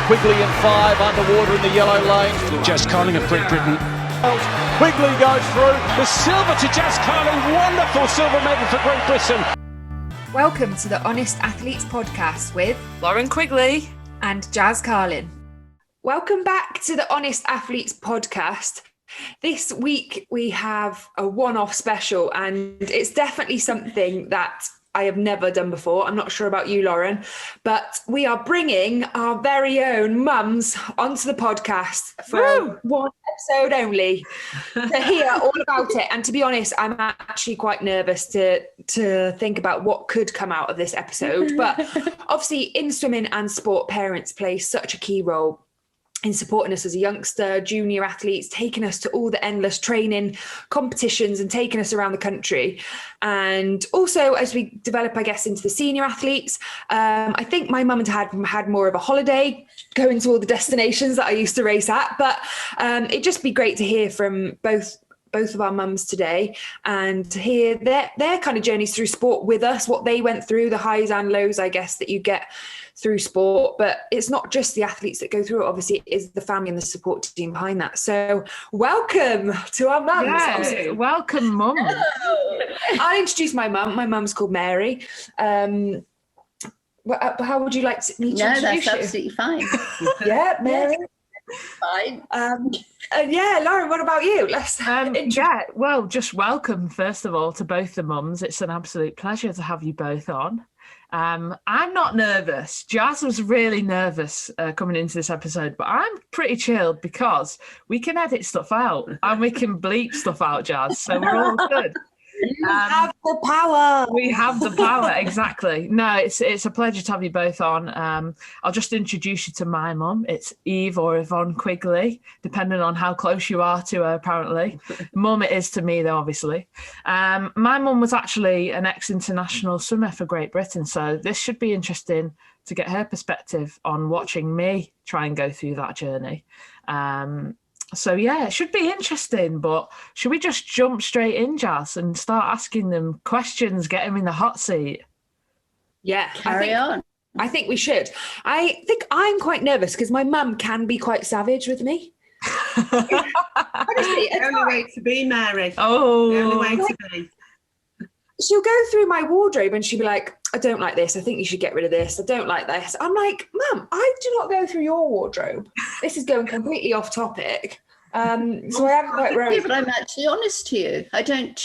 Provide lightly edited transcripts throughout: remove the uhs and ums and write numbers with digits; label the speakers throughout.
Speaker 1: Quigley in 5, underwater in the yellow lane.
Speaker 2: Jazz Carling of Great Britain.
Speaker 1: Quigley goes through. The silver to Jazz Carling. Wonderful silver medal for Great Britain.
Speaker 3: Welcome to the Honest Athletes podcast with
Speaker 4: Lauren Quigley
Speaker 3: and Jazz Carling. Welcome back to the Honest Athletes podcast. This week we have a one-off special, and it's definitely something that I have never done before. I'm not sure about you, Lauren, but we are bringing our very own mums onto the podcast for one episode only to hear all about it. And to be honest, I'm actually quite nervous to think about what could come out of this episode. But obviously in swimming and sport, parents play such a key role in supporting us as a youngster, junior athletes, taking us to all the endless training competitions and taking us around the country. And also as we develop, I guess, into the senior athletes, I think my mum and dad had more of a holiday going to all the destinations that I used to race at. But it'd just be great to hear from both of our mums today and to hear their kind of journeys through sport with us, what they went through, the highs and lows, I guess, that you get through sport. But it's not just the athletes that go through it, obviously it is the family and the support team behind that. So welcome to our mums.
Speaker 4: Yeah, welcome mum.
Speaker 3: I'll introduce my mum. My mum's called Mary. How would you like me to introduce
Speaker 5: that's
Speaker 3: you?
Speaker 5: absolutely fine.
Speaker 3: Yeah, Mary.
Speaker 5: Fine.
Speaker 3: Lauren, what about you? Let's
Speaker 4: Just welcome first of all to both the mums. It's an absolute pleasure to have you both on. I'm not nervous. Jazz was really nervous coming into this episode, but I'm pretty chilled because we can edit stuff out and we can bleep stuff out, Jazz. So we're all good.
Speaker 3: You have the power.
Speaker 4: We have the power, exactly. No, it's a pleasure to have you both on. I'll just introduce you to my mum. It's Eve or Yvonne Quigley, depending on how close you are to her, apparently. Mum it is to me, though, obviously. My mum was actually an ex-international swimmer for Great Britain, so this should be interesting to get her perspective on watching me try and go through that journey. So, yeah, it should be interesting, but should we just jump straight in, Jazz, and start asking them questions, get them in the hot seat?
Speaker 3: Yeah.
Speaker 5: Carry on.
Speaker 3: I think we should. I think I'm quite nervous because my mum can be quite savage with me. Honestly,
Speaker 6: The only way to be, Mary.
Speaker 4: Oh.
Speaker 6: The only way to be.
Speaker 3: She'll go through my wardrobe and she'll be like, I don't like this. I think you should get rid of this. I don't like this. I'm like, Mum, I do not go through your wardrobe. This is going completely off topic. So I haven't quite
Speaker 5: Yeah, but I'm actually honest to you. I don't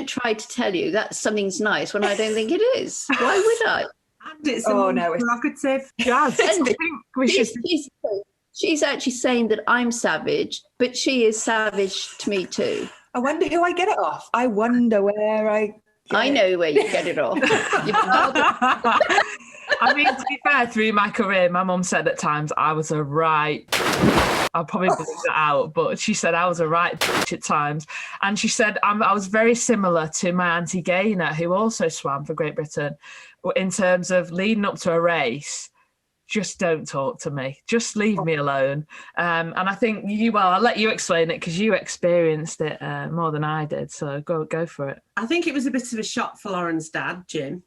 Speaker 5: try to tell you that something's nice when I don't think it is. Why would I?
Speaker 6: And it's
Speaker 3: it's
Speaker 6: prerogative.
Speaker 4: Jazz, I
Speaker 5: And
Speaker 4: think we should...
Speaker 5: she's actually saying that I'm savage, but she is savage to me too.
Speaker 3: I wonder who I get it off. I wonder where
Speaker 5: I know where you get it off.
Speaker 4: I mean, to be fair, through my career, my mum said at times I was a right... I'll probably bleep that out, but she said I was a right bitch at times. And she said I was very similar to my auntie Gaynor, who also swam for Great Britain, in terms of leading up to a race. Just don't talk to me. Just leave me alone. And I think I'll let you explain it because you experienced it more than I did. So go for it.
Speaker 6: I think it was a bit of a shock for Lauren's dad, Jim,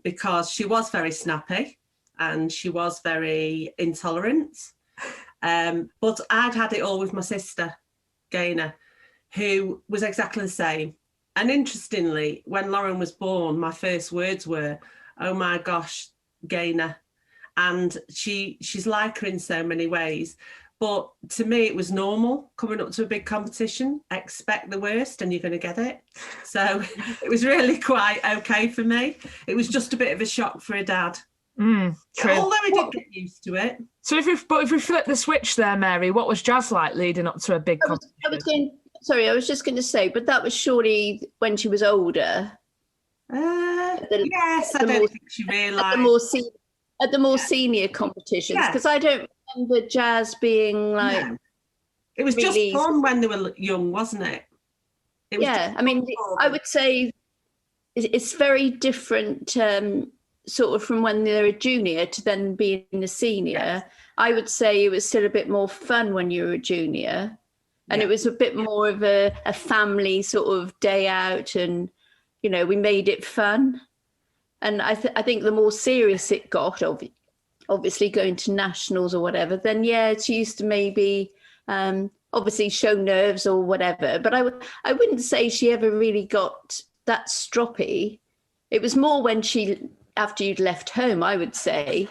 Speaker 6: because she was very snappy and she was very intolerant. But I'd had it all with my sister, Gaynor, who was exactly the same. And interestingly, when Lauren was born, my first words were, oh my gosh, Gaynor. And she's like her in so many ways. But to me, it was normal coming up to a big competition. Expect the worst and you're going to get it. So it was really quite okay for me. It was just a bit of a shock for her dad.
Speaker 4: True.
Speaker 6: Although I did get used to it.
Speaker 4: So if we flip the switch there, Mary, what was Jazz like leading up to a big competition?
Speaker 5: I was just going to say, but that was surely when she was older.
Speaker 6: Yes, I don't think she realised.
Speaker 5: At the more senior competitions, because I don't remember Jazz being like... No.
Speaker 6: It was really just fun when they were young, wasn't it?
Speaker 5: I mean, I would say it's very different sort of from when they're a junior to then being a senior. Yes. I would say it was still a bit more fun when you were a junior. And it was a bit more of a family sort of day out and, we made it fun. And I think the more serious it got, obviously going to nationals or whatever, then yeah, she used to maybe obviously show nerves or whatever. But I wouldn't say she ever really got that stroppy. It was more when after you'd left home, I would say.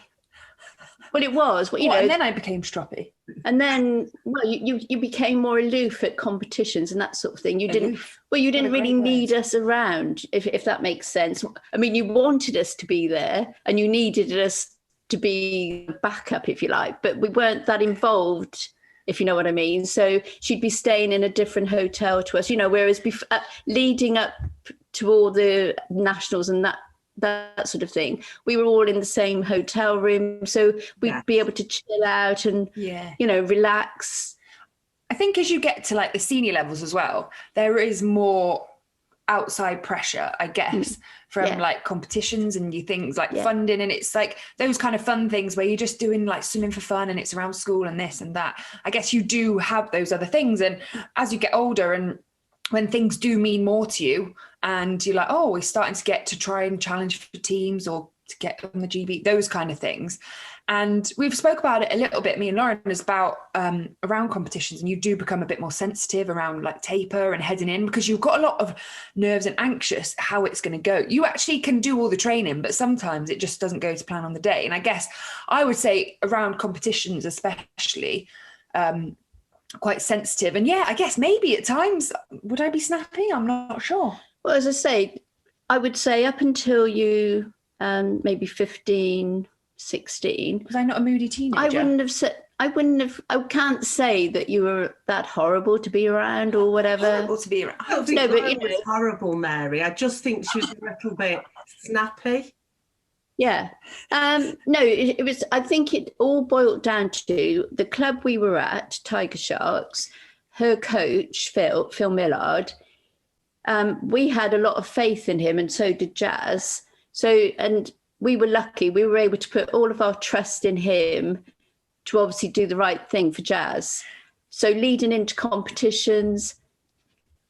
Speaker 5: Well, it was. Well,
Speaker 3: and then I became stroppy.
Speaker 5: And then, well, you became more aloof at competitions and that sort of thing. You didn't really need us around, if that makes sense. I mean, you wanted us to be there and you needed us to be backup, if you like, but we weren't that involved, if you know what I mean. So she'd be staying in a different hotel to us, whereas leading up to all the nationals and that sort of thing, we were all in the same hotel room, so we'd be able to chill out and relax.
Speaker 3: I think as you get to like the senior levels as well, there is more outside pressure, I guess, from like competitions and things like funding, and it's like those kind of fun things where you're just doing like swimming for fun and it's around school and this and that. I guess you do have those other things, and as you get older and when things do mean more to you and you're like, oh, we're starting to get to try and challenge for teams or to get on the GB, those kind of things. And we've spoke about it a little bit, me and Lauren, is about around competitions, and you do become a bit more sensitive around like taper and heading in because you've got a lot of nerves and anxious how it's going to go. You actually can do all the training, but sometimes it just doesn't go to plan on the day. And I guess I would say around competitions especially, quite sensitive. And I guess maybe at times, would I be snappy? I'm not sure.
Speaker 5: Well, as I say, I would say up until you maybe 15, 16.
Speaker 3: Was I not a moody teenager?
Speaker 5: I can't say that you were that horrible to be around or whatever.
Speaker 3: Horrible to be around.
Speaker 6: I don't think it was horrible, Mary. I just think she was a little bit snappy.
Speaker 5: Yeah. No, it was, I think it all boiled down to the club we were at, Tiger Sharks, her coach, Phil Millard. We had a lot of faith in him, and so did Jazz. And we were lucky. We were able to put all of our trust in him to obviously do the right thing for Jazz. So leading into competitions,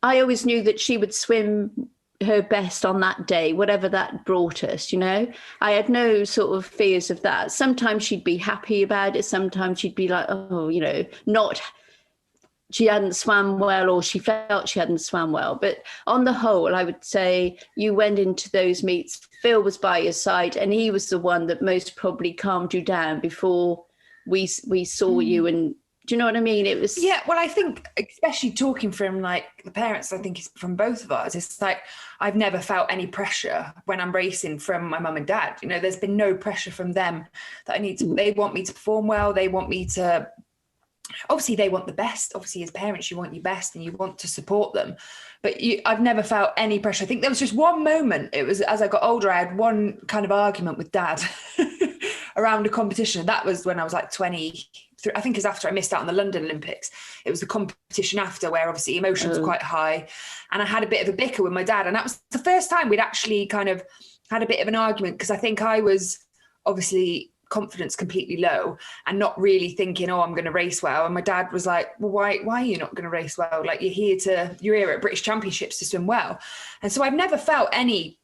Speaker 5: I always knew that she would swim her best on that day, whatever that brought us, I had no sort of fears of that. Sometimes she'd be happy about it. Sometimes she'd be like, oh, she hadn't swam well, or she felt she hadn't swam well. But on the whole, I would say you went into those meets, Phil was by your side, and he was the one that most probably calmed you down before we saw you. And do you know what I mean? It was...
Speaker 3: Yeah, well, I think, especially talking from like the parents, I think it's from both of us, it's like I've never felt any pressure when I'm racing from my mum and dad. There's been no pressure from them that I need to, they want me to perform well. They want me to, obviously they want the best. Obviously as parents, you want your best and you want to support them. But I've never felt any pressure. I think there was just one moment, it was as I got older, I had one kind of argument with dad around a competition. That was when I was like 23. I think it's after I missed out on the London Olympics. It was the competition after where obviously emotions were quite high. And I had a bit of a bicker with my dad. And that was the first time we'd actually kind of had a bit of an argument, because I think I was obviously confidence completely low and not really thinking, oh, I'm going to race well. And my dad was like, well, why are you not going to race well? Like you're here at British Championships to swim well. And so I've never felt any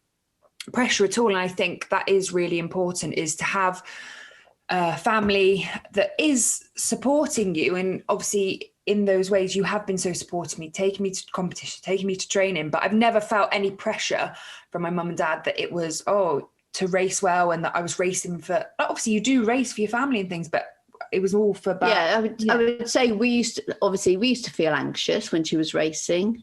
Speaker 3: pressure at all. And I think that is really important, is to have a family that is supporting you. And obviously in those ways you have been so supporting me, taking me to competition, taking me to training, but I've never felt any pressure from my mum and dad that it was, to race well, and that I was racing for, obviously you do race for your family and things, but it was all for
Speaker 5: I would say we used to feel anxious when she was racing,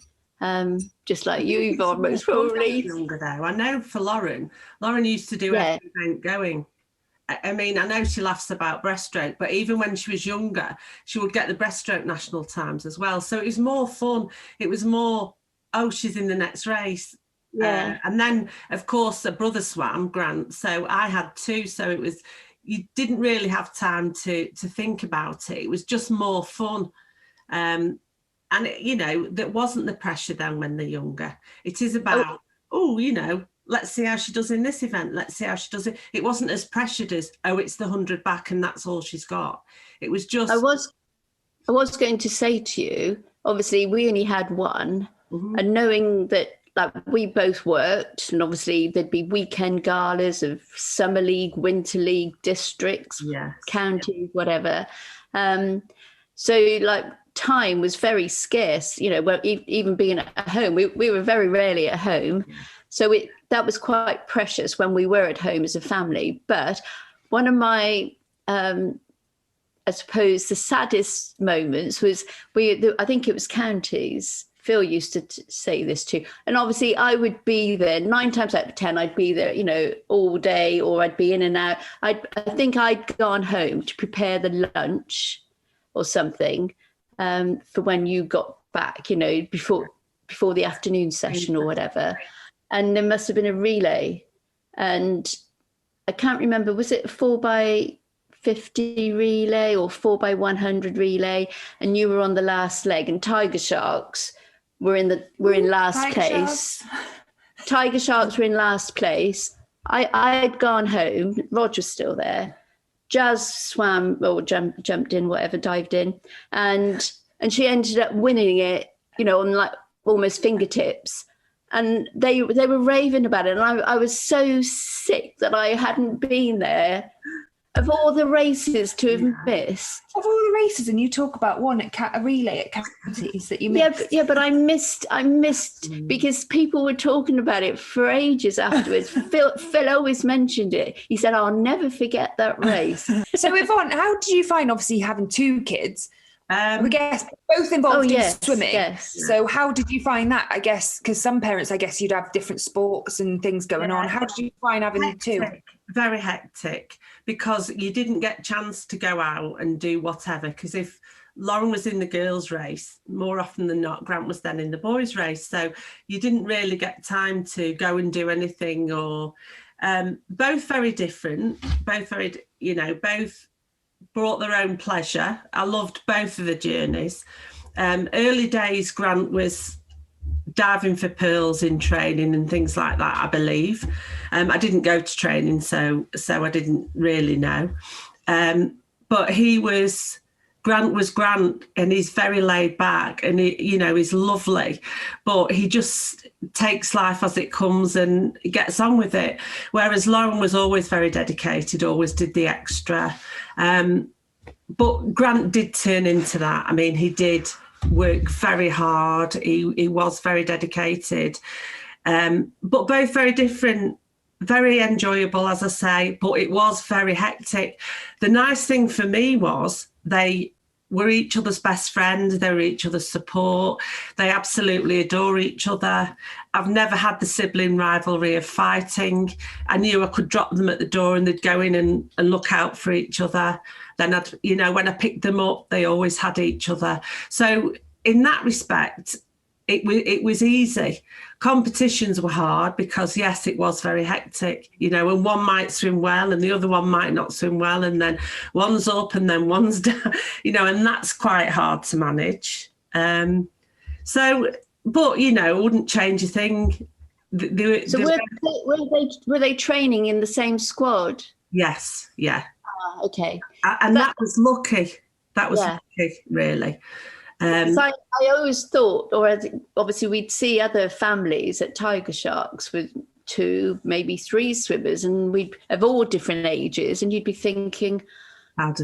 Speaker 5: just like you, Yvonne, most probably.
Speaker 6: Younger though, I know for Lauren used to do every event going. I mean, I know she laughs about breaststroke, but even when she was younger, she would get the breaststroke national times as well. So it was more fun. It was more, she's in the next race. Yeah. And then, of course, a brother swam, Grant. So I had two. So it was, you didn't really have time to think about it. It was just more fun. And, there wasn't the pressure then when they're younger. It is about, let's see how she does in this event. Let's see how she does it. It wasn't as pressured as, it's the 100 back and that's all she's got. It was just... I
Speaker 5: was going to say to you, obviously we only had one, and knowing that like we both worked, and obviously there'd be weekend galas of summer league, winter league, districts,
Speaker 6: Yes.
Speaker 5: counties, whatever. So like time was very scarce, well, even being at home, we were very rarely at home. So that was quite precious when we were at home as a family. But one of my, I suppose, the saddest moments was I think it was counties. Phil used to say this too. And obviously I would be there 9 times out of 10, I'd be there, all day, or I'd be in and out. I think I'd gone home to prepare the lunch or something for when you got back, before the afternoon session or whatever. And there must have been a relay. And I can't remember, was it a 4x50 relay or 4x100 relay? And you were on the last leg, and Tiger Sharks were in last place. Tiger Sharks were in last place. I'd gone home. Rog was still there. Jazz swam or jumped in, whatever, dived in, and she ended up winning it, on like almost fingertips. And they were raving about it, and I was so sick that I hadn't been there. Of all the races to have missed.
Speaker 3: Of all the races, and you talk about one at a relay at counties that you missed.
Speaker 5: Yeah, but I missed because people were talking about it for ages afterwards. Phil always mentioned it. He said, "I'll never forget that race."
Speaker 3: So Yvonne, how did you find, obviously having 2 kids, I guess both involved in swimming.
Speaker 5: Yes.
Speaker 3: So how did you find that? I guess because some parents, I guess you'd have different sports and things going on. How did you find having
Speaker 6: hectic,
Speaker 3: 2?
Speaker 6: Very hectic, because you didn't get a chance to go out and do whatever. Because if Lauren was in the girls' race, more often than not, Grant was then in the boys' race. So you didn't really get time to go and do anything. Or both very different. Both very, both brought their own pleasure. I loved both of the journeys. Early days, Grant was diving for pearls in training and things like that, I believe. I didn't go to training, so I didn't really know. But Grant was Grant, and he's very laid back, and he's lovely, but he just takes life as it comes and gets on with it. Whereas Lauren was always very dedicated, always did the extra. But Grant did turn into that. I mean, he did work very hard. He was very dedicated, but both very different, very enjoyable, as I say, but it was very hectic. The nice thing for me was they were each other's best friends. They were each other's support. They absolutely adore each other. I've never had the sibling rivalry of fighting. I knew I could drop them at the door and they'd go in and look out for each other. Then when I picked them up, they always had each other. So in that respect, it was easy. Competitions were hard because, yes, it was very hectic, and one might swim well and the other one might not swim well, and then one's up and then one's down, and that's quite hard to manage. But, it wouldn't change a thing.
Speaker 5: Were they training in the same squad?
Speaker 6: Yes, yeah.
Speaker 5: Okay.
Speaker 6: And that was lucky. That was lucky, really.
Speaker 5: I always thought, or obviously we'd see other families at Tiger Sharks with 2, maybe 3 swimmers, and we'd of all different ages, and you'd be thinking,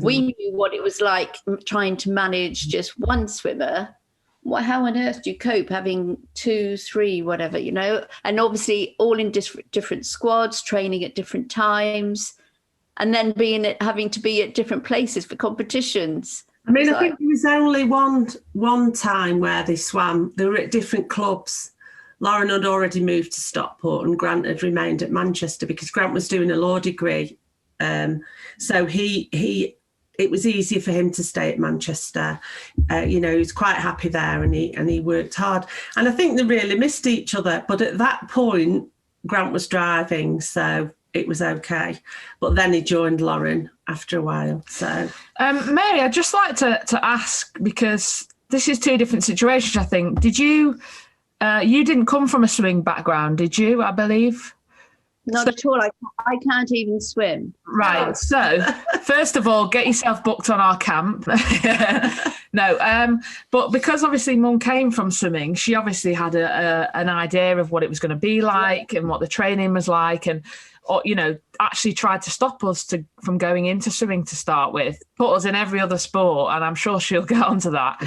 Speaker 5: we knew what it was like trying to manage just one swimmer. How on earth do you cope having 2, 3, whatever, and obviously all in different squads, training at different times, and then having to be at different places for competitions.
Speaker 6: I mean, I think there was only one time where they swam. They were at different clubs. Lauren had already moved to Stockport and Grant had remained at Manchester because Grant was doing a law degree. So it was easier for him to stay at Manchester. He was quite happy there, and he worked hard. And I think they really missed each other. But at that point, Grant was driving, so it was okay. But then he joined Lauren after a while. So,
Speaker 4: Mary, I'd just like to ask, because this is 2 different situations, I think. Did you didn't come from a swimming background, did you, I believe?
Speaker 5: Not at all. I can't even swim.
Speaker 4: Right. So, first of all, get yourself booked on our camp. No, but because obviously Mum came from swimming, she obviously had an idea of what it was going to be like and what the training was like, and actually tried to stop us from going into swimming to start with, put us in every other sport, and I'm sure she'll get onto that.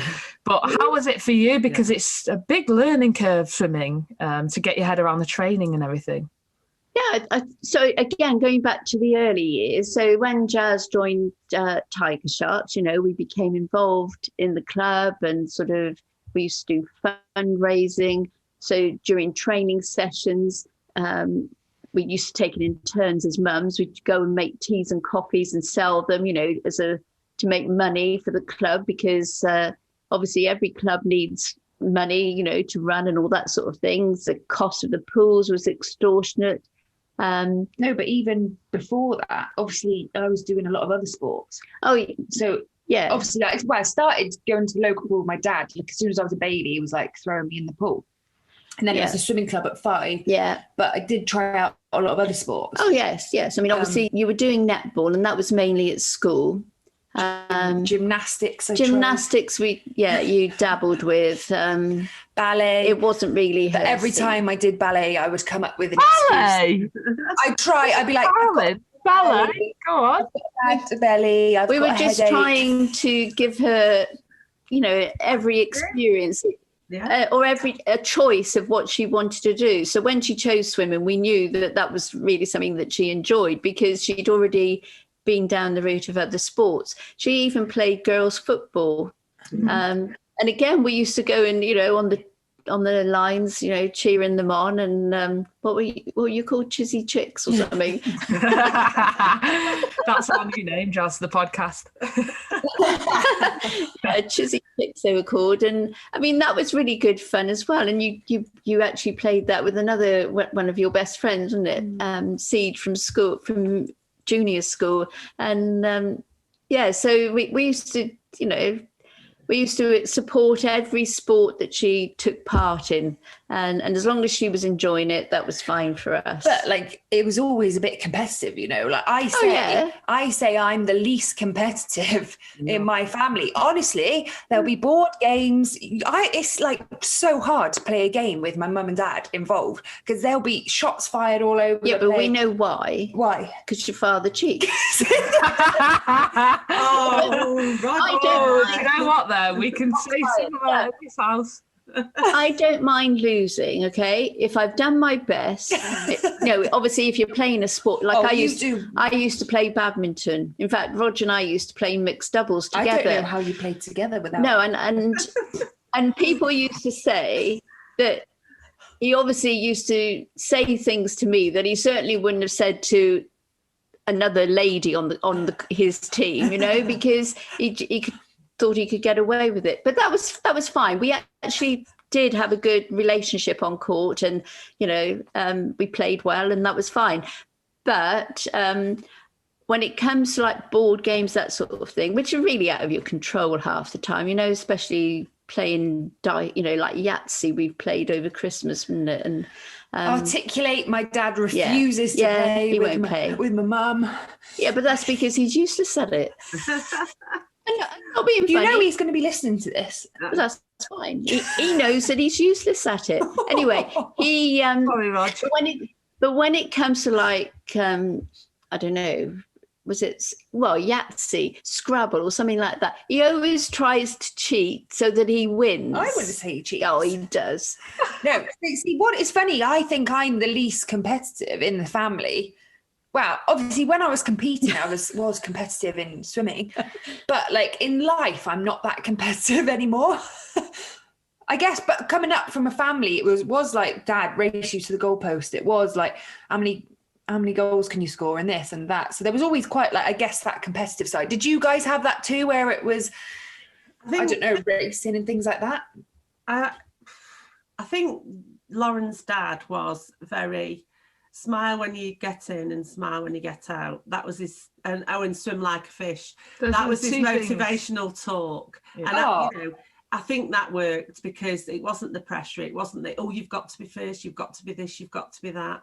Speaker 4: But how was it for you? Because it's a big learning curve, swimming, to get your head around the training and everything.
Speaker 5: Yeah, so again, going back to the early years, so when Jazz joined Tiger Sharks, we became involved in the club, and sort of we used to do fundraising. So during training sessions, we used to take it in turns as mums. We'd go and make teas and coffees and sell them, to make money for the club, because obviously every club needs money, to run and all that sort of things. The cost of the pools was extortionate.
Speaker 3: No, but even before that, obviously, I was doing a lot of other sports.
Speaker 5: Oh,
Speaker 3: so
Speaker 5: yeah.
Speaker 3: Obviously, I started going to the local pool with my dad. Like as soon as I was a baby, he was like throwing me in the pool, and then it was a swimming club at 5.
Speaker 5: Yeah,
Speaker 3: but I did try out a lot of other sports.
Speaker 5: Oh yes. I mean, obviously, you were doing netball, and that was mainly at school.
Speaker 3: Gymnastics.
Speaker 5: You dabbled with
Speaker 3: ballet.
Speaker 5: It wasn't really
Speaker 3: but every time I did ballet, I would come up with an
Speaker 4: ballet.
Speaker 3: excuse. I'd be like,
Speaker 4: ballet. Go on.
Speaker 3: Belly.
Speaker 5: We were just trying to give her, every experience. Or a choice of what she wanted to do. So when she chose swimming, we knew that was really something that she enjoyed, because she'd already been down the route of other sports. She even played girls football. And again, we used to go and, on the lines, cheering them on. And what were you called? Chizzy Chicks or something?
Speaker 4: That's our new name, Jazz, the podcast.
Speaker 5: Chizzy Chicks they were called. And I mean, that was really good fun as well. And you actually played that with another one of your best friends, wasn't it? Seed from school, from junior school. And so we used to, we used to support every sport that she took part in, and as long as she was enjoying it, that was fine for us.
Speaker 3: But like, it was always a bit competitive, Like I say I'm the least competitive in my family. Honestly, there'll be board games. It's like so hard to play a game with my mum and dad involved, because there'll be shots fired all over.
Speaker 5: Yeah, but we know why.
Speaker 3: Why?
Speaker 5: Because your father cheats.
Speaker 6: Oh, right.
Speaker 4: Do you know what? Though we can say something at this house.
Speaker 5: I don't mind losing, okay? If I've done my best. Obviously, if you're playing a sport, like I used to play badminton. In fact, Roger and I used to play mixed doubles together.
Speaker 3: I don't know how you played together without.
Speaker 5: No, and people used to say that he obviously used to say things to me that he certainly wouldn't have said to another lady on his team, because he thought he could get away with it. But that was fine. We actually did have a good relationship on court, and we played well, and that was fine. But when it comes to like board games, that sort of thing, which are really out of your control half the time, especially playing like Yahtzee, we've played over Christmas, and
Speaker 3: Articulate, my dad refuses to play.
Speaker 5: He won't play
Speaker 3: with my mum.
Speaker 5: Yeah, but that's because he's useless at it. Not being funny.
Speaker 3: He's going to be listening to this.
Speaker 5: That's fine. He knows that he's useless at it. Anyway, he
Speaker 4: Sorry, Roger.
Speaker 5: But when it comes to like I don't know, was it Yahtzee, Scrabble, or something like that? He always tries to cheat so that he wins.
Speaker 3: I wouldn't say he cheats.
Speaker 5: Oh, he does.
Speaker 3: No, see, what is funny? I think I'm the least competitive in the family. Well, obviously, when I was competing, I was competitive in swimming, but like in life, I'm not that competitive anymore. I guess, but coming up from a family, it was like dad race you to the goalpost. It was like how many goals can you score in this and that. So there was always quite like, I guess, that competitive side. Did you guys have that too, where it was, I don't know, racing and things like that?
Speaker 6: I think Lauren's dad was very smile when you get in and smile when you get out. That was his, and Owen swim like a fish. That was his motivational talk. Yeah. And I think that worked because it wasn't the pressure. It wasn't the, you've got to be first, you've got to be this, you've got to be that.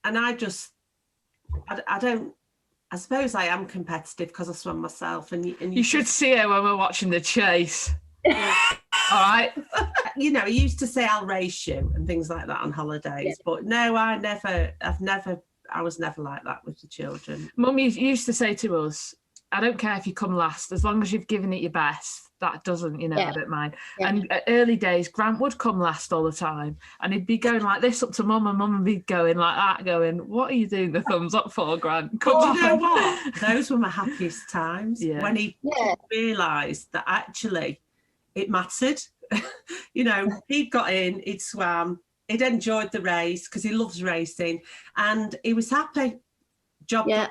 Speaker 6: I don't. I suppose I am competitive because I swim myself, and
Speaker 4: you should see her when we're watching the chase. All right.
Speaker 6: I used to say I'll race you and things like that on holidays, but no, I was never like that with the children.
Speaker 4: Mum used to say to us, I don't care if you come last, as long as you've given it your best. That doesn't, I don't mind. Yeah. And at early days, Grant would come last all the time, and he'd be going like this up to Mum, and Mum would be going like that, going, "What are you doing the thumbs up for, Grant? Come on."
Speaker 6: You know what? Those were my happiest times when he realised that actually it mattered. He'd got in, he'd swam, he'd enjoyed the race because he loves racing, and he was happy. Job done.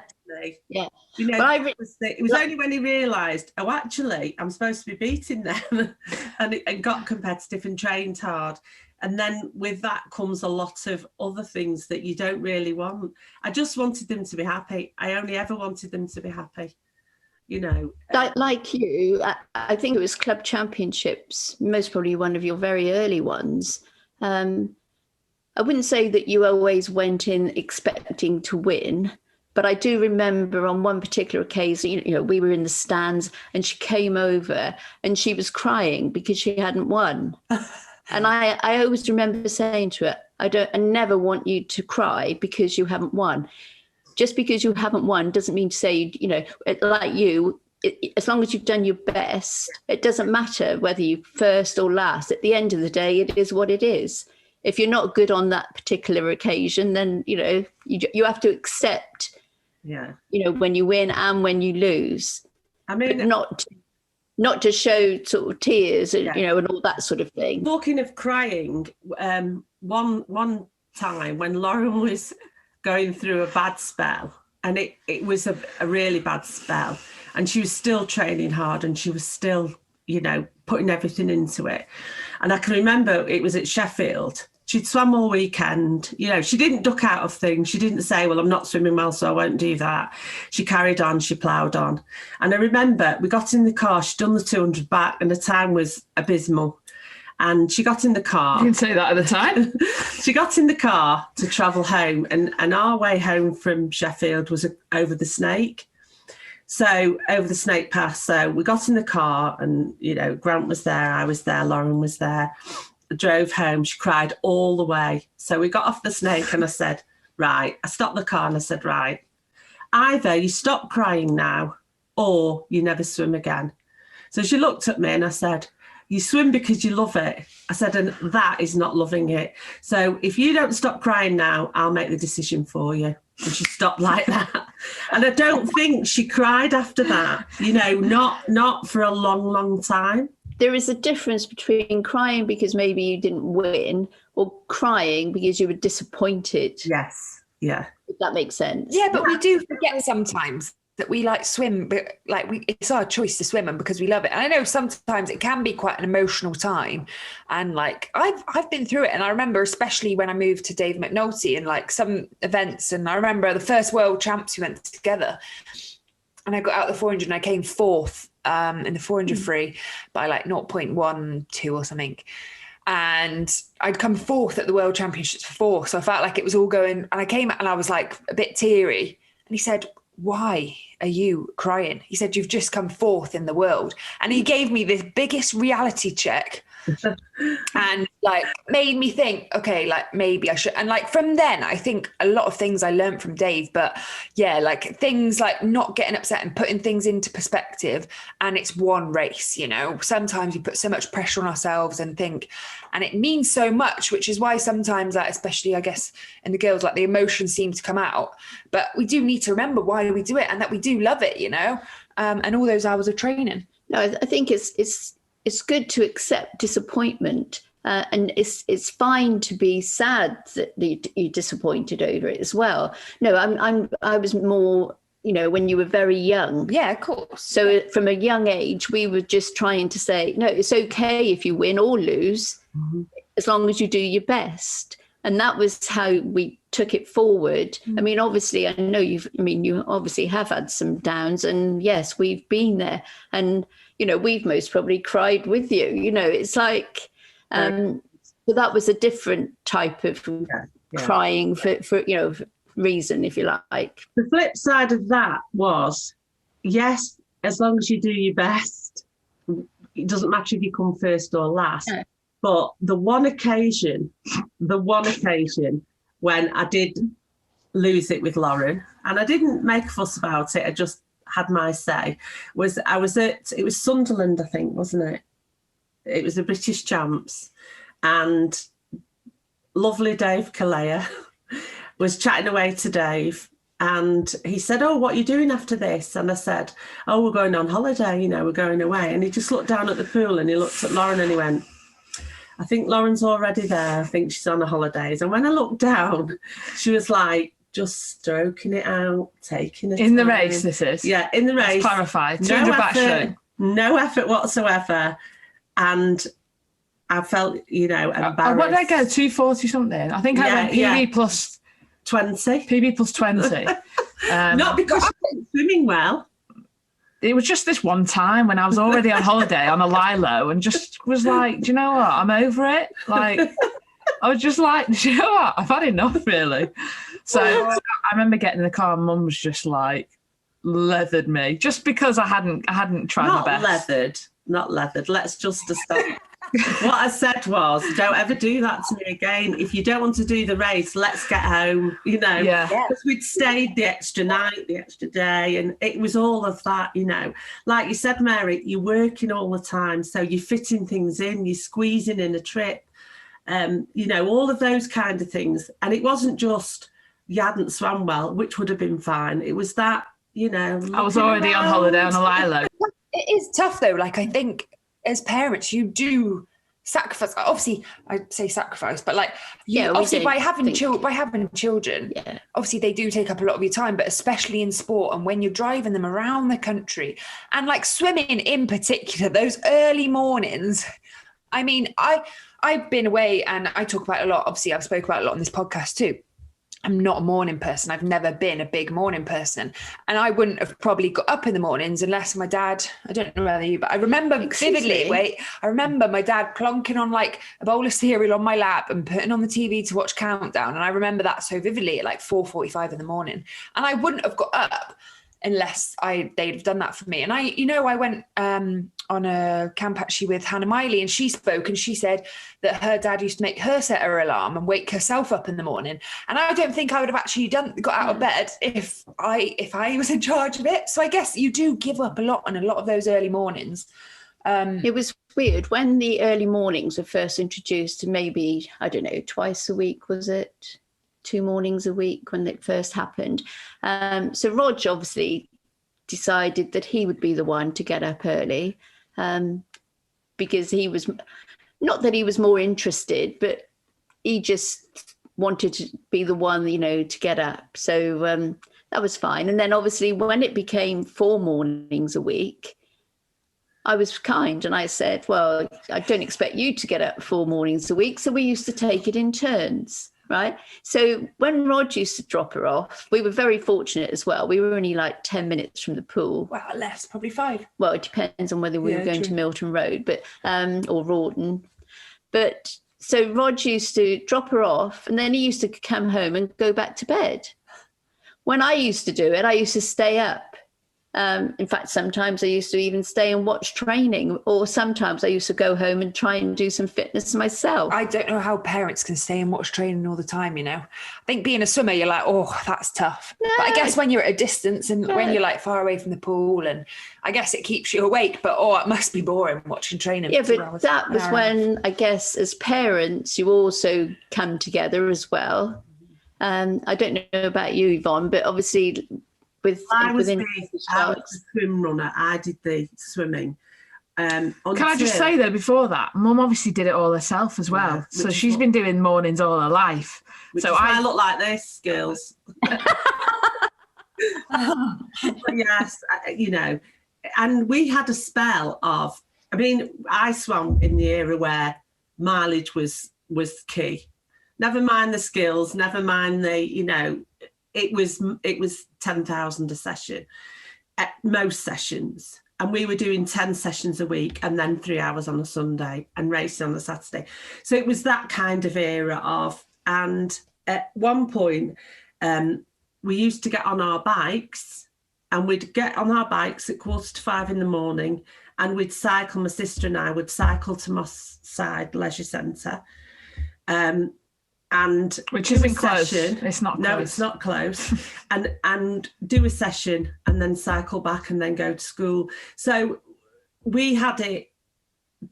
Speaker 5: Yeah.
Speaker 6: It was only when he realised, oh, actually, I'm supposed to be beating them, and got competitive and trained hard. And then with that comes a lot of other things that you don't really want. I just wanted them to be happy. I only ever wanted them to be happy.
Speaker 5: Like you, I think it was club championships, most probably one of your very early ones. I wouldn't say that you always went in expecting to win, but I do remember on one particular occasion, we were in the stands and she came over and she was crying because she hadn't won. And I always remember saying to her, I never want you to cry because you haven't won. Just because you haven't won doesn't mean to say, like you, as long as you've done your best, it doesn't matter whether you're first or last. At the end of the day, it is what it is. If you're not good on that particular occasion, then, you have to accept, when you win and when you lose. I mean, but not to show sort of tears, and all that sort of thing.
Speaker 6: Talking of crying, one time when Lauren was going through a bad spell, and it was a really bad spell, and she was still training hard, and she was still, putting everything into it. And I can remember it was at Sheffield. She'd swam all weekend. She didn't duck out of things. She didn't say, well, I'm not swimming well, so I won't do that. She carried on, she ploughed on. And I remember we got in the car, she'd done the 200 back, and the time was abysmal. And she got in the car.
Speaker 4: You didn't say that at the time.
Speaker 6: She got in the car to travel home, and our way home from Sheffield was over the Snake. So over the Snake Pass. So we got in the car, and, Grant was there, I was there, Lauren was there. I drove home. She cried all the way. So we got off the Snake, and I said, right, I stopped the car and I said, right, either you stop crying now or you never swim again. So she looked at me and I said, you swim because you love it. I said, and that is not loving it. So if you don't stop crying now, I'll make the decision for you. And she stopped like that. And I don't think she cried after that, not for a long, long time.
Speaker 5: There is a difference between crying because maybe you didn't win or crying because you were disappointed.
Speaker 6: Yes. Yeah.
Speaker 5: If that makes sense.
Speaker 3: Yeah, but we do forget sometimes that we swim, but it's our choice to swim, and because we love it. And I know sometimes it can be quite an emotional time, and I've been through it. And I remember, especially when I moved to Dave McNulty and some events, and I remember the first World Champs we went together, and I got out the 400 and I came fourth in the 400 free by 0.12 or something. And I'd come fourth at the World Championships before, so I felt like it was all going. And I came out and I was a bit teary. And he said, why are you crying? He said, you've just come fourth in the world. And he gave me the biggest reality check and made me think, okay, maybe I should. And from then, I think a lot of things I learned from Dave, but yeah, things not getting upset and putting things into perspective. And it's one race, sometimes we put so much pressure on ourselves and it means so much, which is why sometimes, especially I guess in the girls, the emotions seem to come out, but we do need to remember why we do it and that we do love it, and all those hours of training.
Speaker 5: No, I think it's good to accept disappointment, and it's fine to be sad that you're disappointed over it as well. No, I was more, when you were very young.
Speaker 3: Yeah, of course.
Speaker 5: So from a young age, we were just trying to say, no, it's okay if you win or lose, as long as you do your best. And that was how we took it forward. I mean, obviously, I know you obviously have had some downs, and yes, we've been there, and we've most probably cried with you. It's so that was a different type of crying for reason, if you like.
Speaker 6: The flip side of that was, yes, as long as you do your best, it doesn't matter if you come first or last.
Speaker 5: No.
Speaker 6: But the one occasion when I did lose it with Lauren, and I didn't make a fuss about it, I just had my say, it was Sunderland, I think, wasn't it? It was the British Champs, and lovely Dave Kalea was chatting away to Dave, and he said, "Oh, what are you doing after this?" And I said, "Oh, we're going on holiday, we're going away." And he just looked down at the pool and he looked at Lauren and he went, "I think Lauren's already there. I think she's on her holidays." And when I looked down, she was like just stroking it out, taking it
Speaker 4: in the race. This is
Speaker 6: in the race.
Speaker 4: Let's clarify. 200 backstroke.
Speaker 6: No effort whatsoever, and I felt, embarrassed.
Speaker 4: What did I go? 240 something. I think I went PB plus
Speaker 6: 20.
Speaker 4: PB plus 20.
Speaker 6: Not because I wasn't swimming well.
Speaker 4: It was just this one time when I was already on holiday on a Lilo and just was like, do you know what? I'm over it. Like, I was just like, do you know what? I've had enough, really. So I remember getting in the car and Mum was just like, leathered me just because I hadn't tried my best.
Speaker 6: Not leathered. Let's just stop. What I said was, don't ever do that to me again. If you don't want to do the race, let's get home,
Speaker 4: Yeah.
Speaker 6: Because we'd stayed the extra night, the extra day, and it was all of that, Like you said, Mary, you're working all the time, so you're fitting things in, you're squeezing in a trip, all of those kind of things. And it wasn't just you hadn't swam well, which would have been fine. It was that,
Speaker 4: I was already on holiday on a Lilo.
Speaker 3: It is tough though. Like, I think as parents, you do sacrifice. Obviously, I say sacrifice, but like, obviously by having children, obviously they do take up a lot of your time, but especially in sport and when you're driving them around the country and like swimming in particular, those early mornings. I mean, I've been away and I talk about it a lot. Obviously, I've spoken about it a lot on this podcast too. I'm not a morning person. I've never been a big morning person. And I wouldn't have probably got up in the mornings unless my dad, I don't know whether you, but I remember vividly, I remember my dad plonking on like a bowl of cereal on my lap and putting on the TV to watch Countdown. And I remember that so vividly at like 4:45 in the morning. And I wouldn't have got up unless they'd have done that for me. And I went on a camp actually with Hannah Miley, and she spoke and she said that her dad used to make her set her alarm and wake herself up in the morning. And I don't think I would have actually got out of bed if I was in charge of it. So I guess you do give up a lot on a lot of those early mornings.
Speaker 5: It was weird when the early mornings were first introduced to maybe, I don't know, twice a week, was it? 2 mornings a week when it first happened. So Rog obviously decided that he would be the one to get up early because he was, not that he was more interested, but he just wanted to be the one, to get up. So that was fine. And then obviously when it became 4 mornings a week, I was kind and I said, well, I don't expect you to get up 4 mornings a week. So we used to take it in turns. Right. So when Rog used to drop her off, we were very fortunate as well. We were only like 10 minutes from the pool.
Speaker 3: Well, less, probably 5.
Speaker 5: Well, it depends on whether we were going to Milton Road, but or Rawdon. But so Rog used to drop her off and then he used to come home and go back to bed. When I used to do it, I used to stay up. In fact, sometimes I used to even stay and watch training, or sometimes I used to go home and try and do some fitness myself.
Speaker 3: I don't know how parents can stay and watch training all the time, I think being a swimmer, you're like, oh, that's tough. No. But I guess when you're at a distance and when you're like far away from the pool, and I guess it keeps you awake, but it must be boring watching training.
Speaker 5: Yeah, but that was when, I guess, as parents, you also come together as well. I don't know about you, Yvonne, but obviously...
Speaker 6: I was a swim runner. I did the swimming.
Speaker 4: Can I just say though, before that, Mum obviously did it all herself as well. Yeah, so she's been doing mornings all her life.
Speaker 6: So I look like this, girls. Yes, and we had a spell of. I mean, I swam in the era where mileage was key. Never mind the skills. Never mind the It was 10,000 a session at most sessions. And we were doing 10 sessions a week and then 3 hours on a Sunday and racing on a Saturday. So it was that kind of era of, and at one point, we used to get on our bikes, and we'd get on our bikes at 4:45 in the morning, and we'd cycle. My sister and I would cycle to Moss Side Leisure Centre. And
Speaker 4: which isn't close. It's not close.
Speaker 6: No, it's not close. and do a session and then cycle back and then go to school. So we had it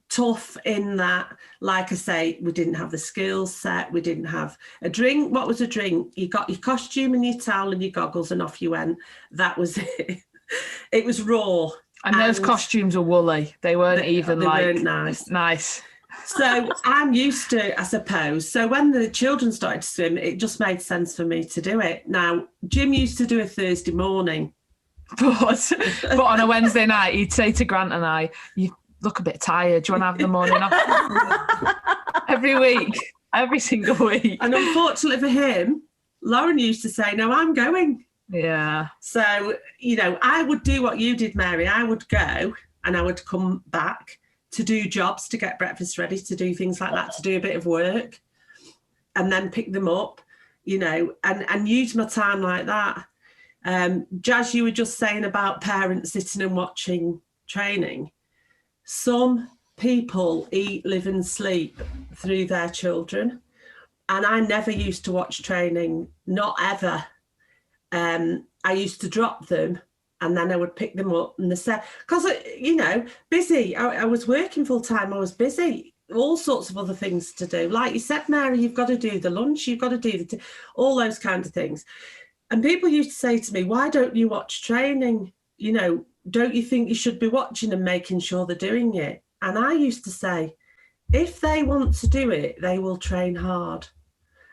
Speaker 6: tough in that, like I say, we didn't have the skills set. We didn't have a drink. What was a drink? You got your costume and your towel and your goggles and off you went. That was it. It was raw.
Speaker 4: And those costumes were woolly. They weren't
Speaker 6: they weren't
Speaker 4: nice.
Speaker 6: So I'm used to, I suppose. So when the children started to swim, it just made sense for me to do it. Now, Jim used to do a Thursday morning.
Speaker 4: But on a Wednesday night, he'd say to Grant and I, you look a bit tired. Do you want to have the morning off? Every single week.
Speaker 6: And unfortunately for him, Lauren used to say, no, I'm going.
Speaker 4: Yeah.
Speaker 6: So, I would do what you did, Mary. I would go and I would come back to do jobs, to get breakfast ready, to do things like that, to do a bit of work and then pick them up, and use my time like that. Jazz, you were just saying about parents sitting and watching training. Some people eat, live and sleep through their children. And I never used to watch training, not ever. I used to drop them and then I would pick them up and because, busy. I was working full time. I was busy, all sorts of other things to do. Like you said, Mary, you've got to do the lunch, you've got to do all those kinds of things. And people used to say to me, why don't you watch training? Don't you think you should be watching and making sure they're doing it? And I used to say, if they want to do it, they will train hard.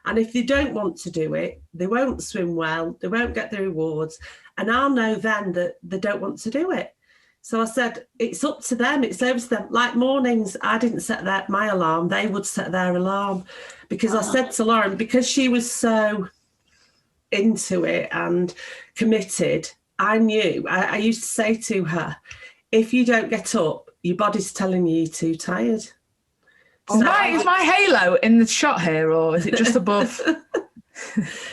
Speaker 6: And if they don't want to do it, they won't swim well, they won't get the rewards. And I'll know then that they don't want to do it. So I said, it's up to them, it's over to them. Like mornings, I didn't set my alarm, they would set their alarm. Because I said to Lauren, because she was so into it and committed, I knew, I used to say to her, if you don't get up, your body's telling you you're too tired.
Speaker 4: Is my halo in the shot here, or is it just above?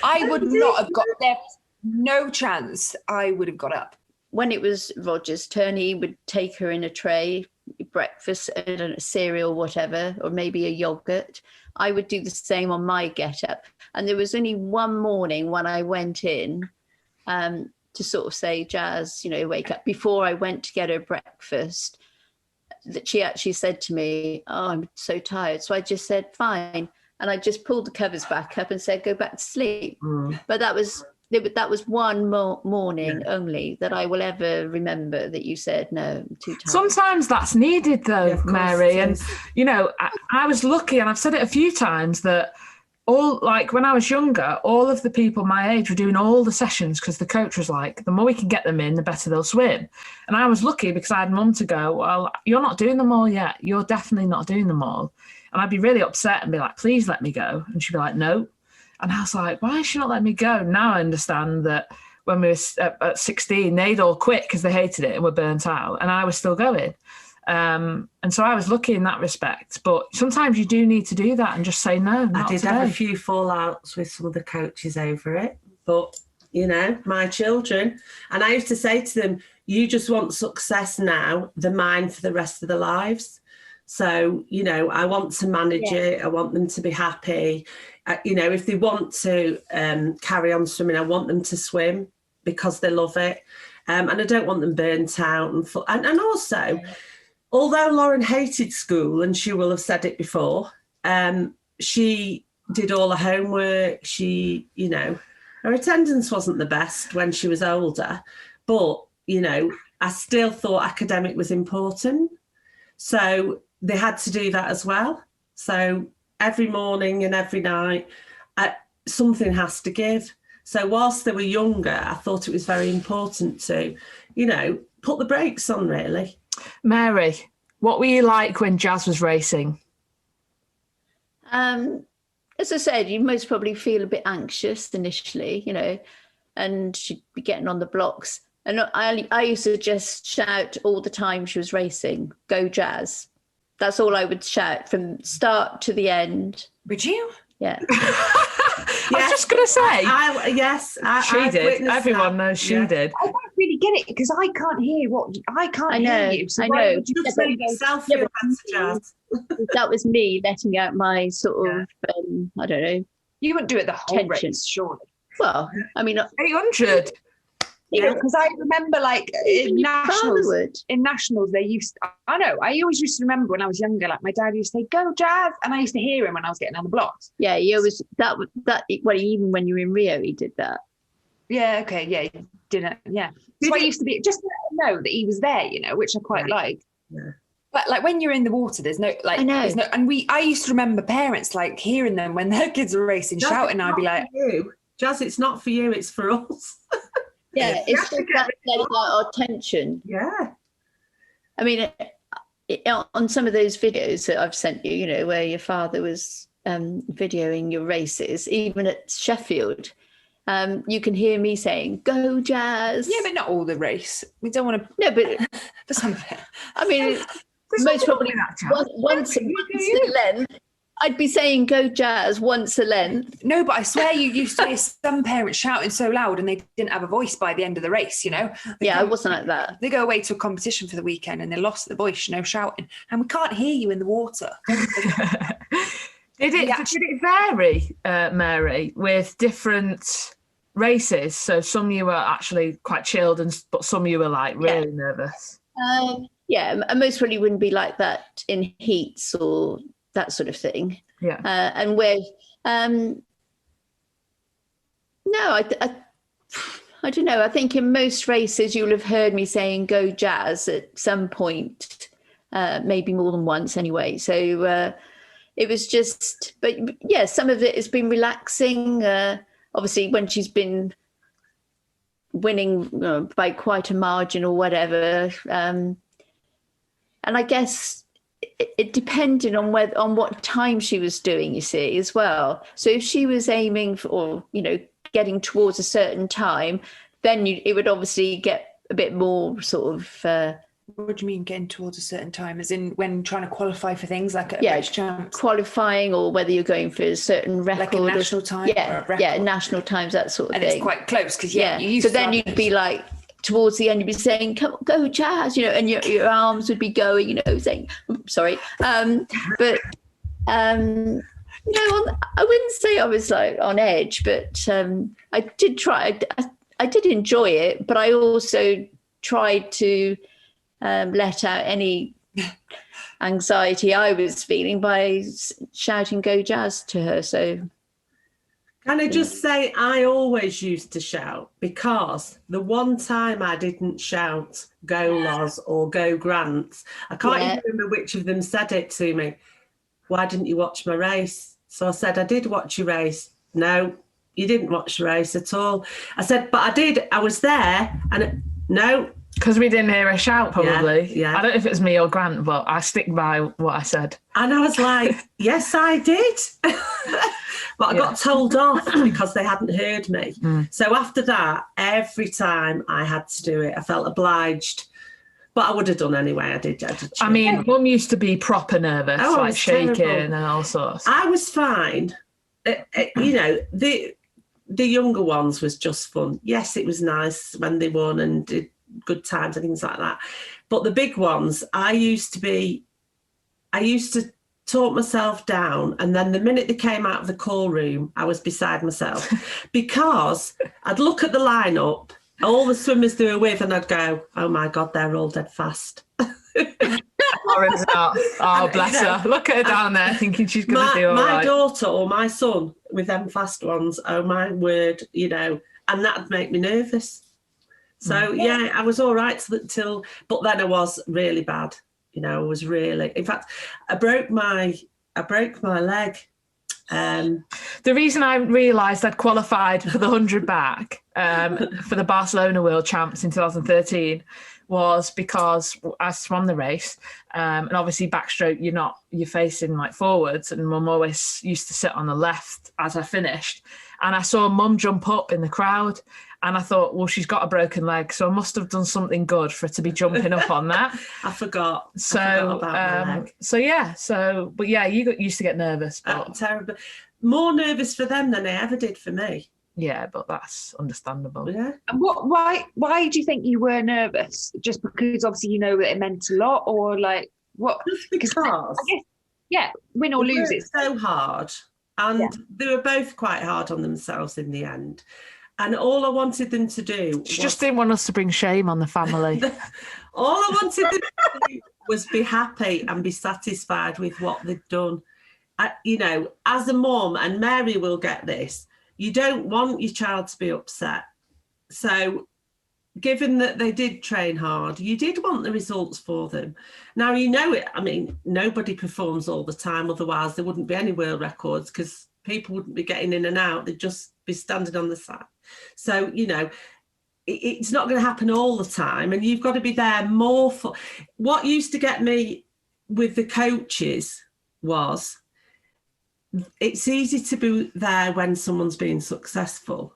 Speaker 3: I would not have got there. No chance I would have got up.
Speaker 5: When it was Roger's turn, he would take her in a tray, breakfast, a cereal, whatever, or maybe a yogurt. I would do the same on my get-up. And there was only one morning when I went in to sort of say, Jazz, wake up. Before I went to get her breakfast, that she actually said to me, oh, I'm so tired. So I just said, fine. And I just pulled the covers back up and said, go back to sleep. But that was one morning only that I will ever remember that you said, no, I'm too tired.
Speaker 4: Sometimes that's needed though, Mary. And, I was lucky, and I've said it a few times, that when I was younger, all of the people my age were doing all the sessions because the coach was like, the more we can get them in, the better they'll swim. And I was lucky because I had mum to go, well, you're not doing them all yet. You're definitely not doing them all. And I'd be really upset and be like, please let me go. And she'd be like, no. And I was like, why is she not letting me go? Now I understand that when we were at 16, they'd all quit because they hated it and were burnt out. And I was still going. And so I was lucky in that respect, but sometimes you do need to do that and just say no.
Speaker 6: I did have a few fallouts with some of the coaches over it, but my children, and I used to say to them, you just want success now, they're mine for the rest of their lives. So I want to manage it, I want them to be happy. If they want to carry on swimming, I want them to swim because they love it, and I don't want them burnt out and also. Although Lauren hated school, and she will have said it before, she did all the homework. She, her attendance wasn't the best when she was older, but, I still thought academic was important. So they had to do that as well. So every morning and every night, something has to give. So whilst they were younger, I thought it was very important to, put the brakes on, really.
Speaker 4: Mary, what were you like when Jazz was racing?
Speaker 5: As I said, you most probably feel a bit anxious initially, and she'd be getting on the blocks. And I used to just shout all the time she was racing, go Jazz. That's all I would shout from start to the end.
Speaker 3: Would you?
Speaker 5: Yeah.
Speaker 4: I was just going to say. She did. Everyone knows she did.
Speaker 3: I don't really get it because I can't hear hear you. So
Speaker 5: I know.
Speaker 6: Just make yourself feel better, Jazz.
Speaker 5: That was me letting out my sort of, I don't know.
Speaker 3: You wouldn't do it the whole
Speaker 5: Tension.
Speaker 3: race, surely.
Speaker 5: Well, I mean,
Speaker 4: 800.
Speaker 3: Yeah, because I remember like in
Speaker 5: would.
Speaker 3: nationals they used. I know. I always used to remember when I was younger. Like my dad used to say, "Go Jazz," and I used to hear him when I was getting on the blocks.
Speaker 5: Yeah, you always that. Well, even when you were in Rio, he did that.
Speaker 3: Yeah. Okay. Yeah. He didn't. Yeah. So I used to be just to know that he was there. Which I quite like.
Speaker 6: Yeah.
Speaker 3: But like when you're in the water, there's no like.
Speaker 5: I know.
Speaker 3: There's no, and I used to remember parents like hearing them when their kids were racing,
Speaker 6: Jazz,
Speaker 3: shouting. I'd be like,
Speaker 6: Jazz, it's not for you, it's for us.
Speaker 5: Yeah, it's just that letting out our tension.
Speaker 6: Yeah.
Speaker 5: I mean, on some of those videos that I've sent you, where your father was videoing your races, even at Sheffield, you can hear me saying, "Go Jazz."
Speaker 3: yeah, but not all the race. We don't want to.
Speaker 5: No, but
Speaker 3: For some of it.
Speaker 5: I mean, most probably once a length. I'd be saying "Go Jazz" once a length.
Speaker 3: No, but I swear you used to hear some parents shouting so loud and they didn't have a voice by the end of the race, They
Speaker 5: I wasn't like that.
Speaker 3: They go away to a competition for the weekend and they lost the voice, shouting. And we can't hear you in the water.
Speaker 4: Did it vary, Mary, with different races? So some you were actually quite chilled, but some you were like really nervous.
Speaker 5: Yeah, and most probably wouldn't be like that in heats or that sort of thing.
Speaker 4: Yeah.
Speaker 5: And where, no, I don't know. I think in most races you'll have heard me saying "Go Jazz" at some point, maybe more than once anyway. So it was just, but yeah, some of it has been relaxing. Obviously, when she's been winning by quite a margin or whatever, and I guess it depended on what time she was doing, you see, as well. So if she was aiming for, or getting towards a certain time, then it would obviously get a bit more sort of.
Speaker 3: What do you mean getting towards a certain time? As in when trying to qualify for things like British Champs?
Speaker 5: Qualifying, or whether you're going for a certain record,
Speaker 3: like a national time.
Speaker 5: National times, that sort of
Speaker 3: thing. And it's quite close because you used
Speaker 5: so then you'd be like, towards the end, you'd be saying, "Come, go Jazz," and your arms would be going, saying, sorry. But no, I wouldn't say I was like on edge, but I did try. I did enjoy it, but I also tried to let out any anxiety I was feeling by shouting "Go Jazz" to her. So.
Speaker 6: Can I just say, I always used to shout, because the one time I didn't shout "Go Loz" or "Go Grant," I can't even remember which of them said it to me. "Why didn't you watch my race?" So I said, "I did watch your race." "No, you didn't watch the race at all." I said, "But I did. I was there." And no.
Speaker 4: Because we didn't hear a shout, probably.
Speaker 6: Yeah.
Speaker 4: I don't know if it was me or Grant, but I stick by what I said.
Speaker 6: And I was like, yes, I did. But I got told off because they hadn't heard me. So after that, every time I had to do it, I felt obliged. But I would have done anyway. I did.
Speaker 4: I mean, Mum used to be proper nervous, like shaking
Speaker 6: terrible.
Speaker 4: and all sorts.
Speaker 6: I was fine. The younger ones was just fun. Yes, it was nice when they won and did good times and things like that. But the big ones, I used to talk myself down, and then the minute they came out of the call room, I was beside myself because I'd look at the lineup, all the swimmers they were with, and I'd go, "Oh my God, they're all dead fast."
Speaker 4: Lauren's out. Oh, bless her. Look at her down there thinking she's going to do all right.
Speaker 6: My daughter or my son with them fast ones, oh my word, and that'd make me nervous. So, I was all right till, but then I was really bad. I was really, in fact, I broke my leg.
Speaker 4: The reason I realised I'd qualified for the 100 back for the Barcelona World Champs in 2013 was because I swam the race, and obviously backstroke you're facing like forwards, and Mum always used to sit on the left as I finished, and I saw Mum jump up in the crowd, And I thought, well, she's got a broken leg, so I must have done something good for her to be jumping up on that.
Speaker 6: I forgot.
Speaker 4: So,
Speaker 6: I forgot about my leg.
Speaker 4: But yeah, you used to get nervous. But,
Speaker 6: terrible. More nervous for them than I ever did for me.
Speaker 4: yeah, but that's understandable.
Speaker 6: Yeah.
Speaker 3: And why do you think you were nervous? Just because obviously you know that it meant a lot, or like what?
Speaker 6: Just because
Speaker 3: I guess, yeah, win or
Speaker 6: they
Speaker 3: lose,
Speaker 6: worked
Speaker 3: it's
Speaker 6: so hard, and they were both quite hard on themselves in the end. And all I wanted them to do
Speaker 4: She just didn't want us to bring shame on the family.
Speaker 6: all I wanted them to do was be happy and be satisfied with what they'd done. You know, as a mum, and Mary will get this, you don't want your child to be upset. So given that they did train hard, you did want the results for them. Now, you know it. I mean, nobody performs all the time, otherwise there wouldn't be any world records, because people wouldn't be getting in and out. They'd just be standing on the side. So, you know, it's not going to happen all the time, and you've got to be there more for. What used to get me with the coaches was, it's easy to be there when someone's being successful.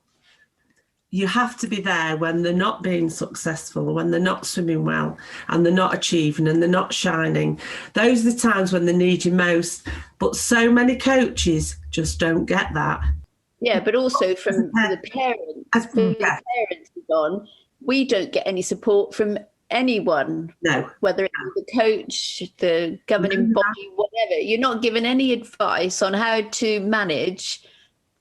Speaker 6: You have to be there when they're not being successful, when they're not swimming well, and they're not achieving, and they're not shining. Those are the times when they need you most. But so many coaches just don't get that.
Speaker 5: Yeah, but also from the parents, Don, we don't get any support from anyone.
Speaker 6: No.
Speaker 5: Whether it's the coach, the governing body, whatever. You're not given any advice on how to manage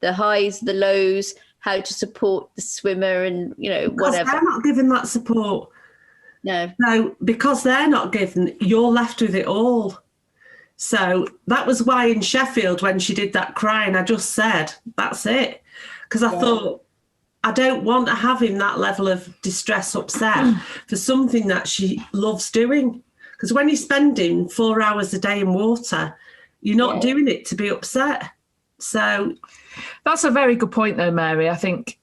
Speaker 5: the highs, the lows, how to support the swimmer, and, you know, whatever.
Speaker 6: Because they're not given that support.
Speaker 5: No.
Speaker 6: No, because they're not given, you're left with it all. So that was why in Sheffield, when she did that crying, I just said, that's it. Because I thought, I don't want to have him that level of distress, upset for something that she loves doing. Because when you're spending 4 hours a day in water, you're not doing it to be upset. So
Speaker 4: that's a very good point, though, Mary. I think,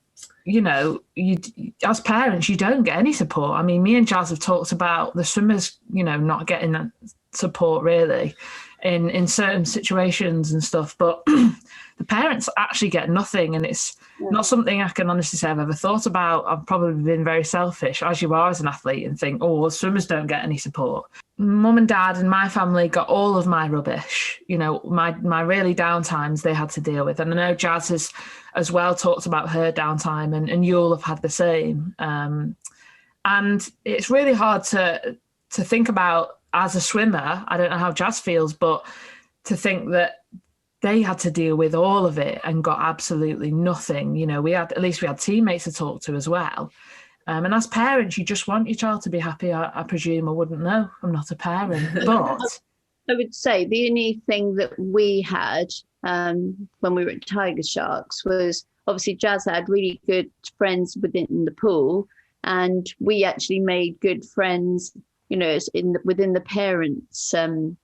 Speaker 4: you know, you as parents, you don't get any support. I mean, me and Jazz have talked about the swimmers, you know, not getting that support really in certain situations and stuff, but the parents actually get nothing, and it's not something I can honestly say I've ever thought about. I've probably been very selfish, as you are as an athlete, and think, oh, well, swimmers don't get any support. Mum and dad and my family got all of my rubbish, you know, my really down times they had to deal with. And I know Jazz has as well talked about her downtime, and you'll have had the same. And it's really hard to think about as a swimmer. I don't know how Jazz feels, but to think that they had to deal with all of it and got absolutely nothing. You know, we had teammates to talk to as well. And as parents, you just want your child to be happy. I presume. I wouldn't know. I'm not a parent, but
Speaker 5: I would say the only thing that we had when we were at Tiger Sharks was, obviously Jazz had really good friends within the pool, and we actually made good friends, you know, within the parents of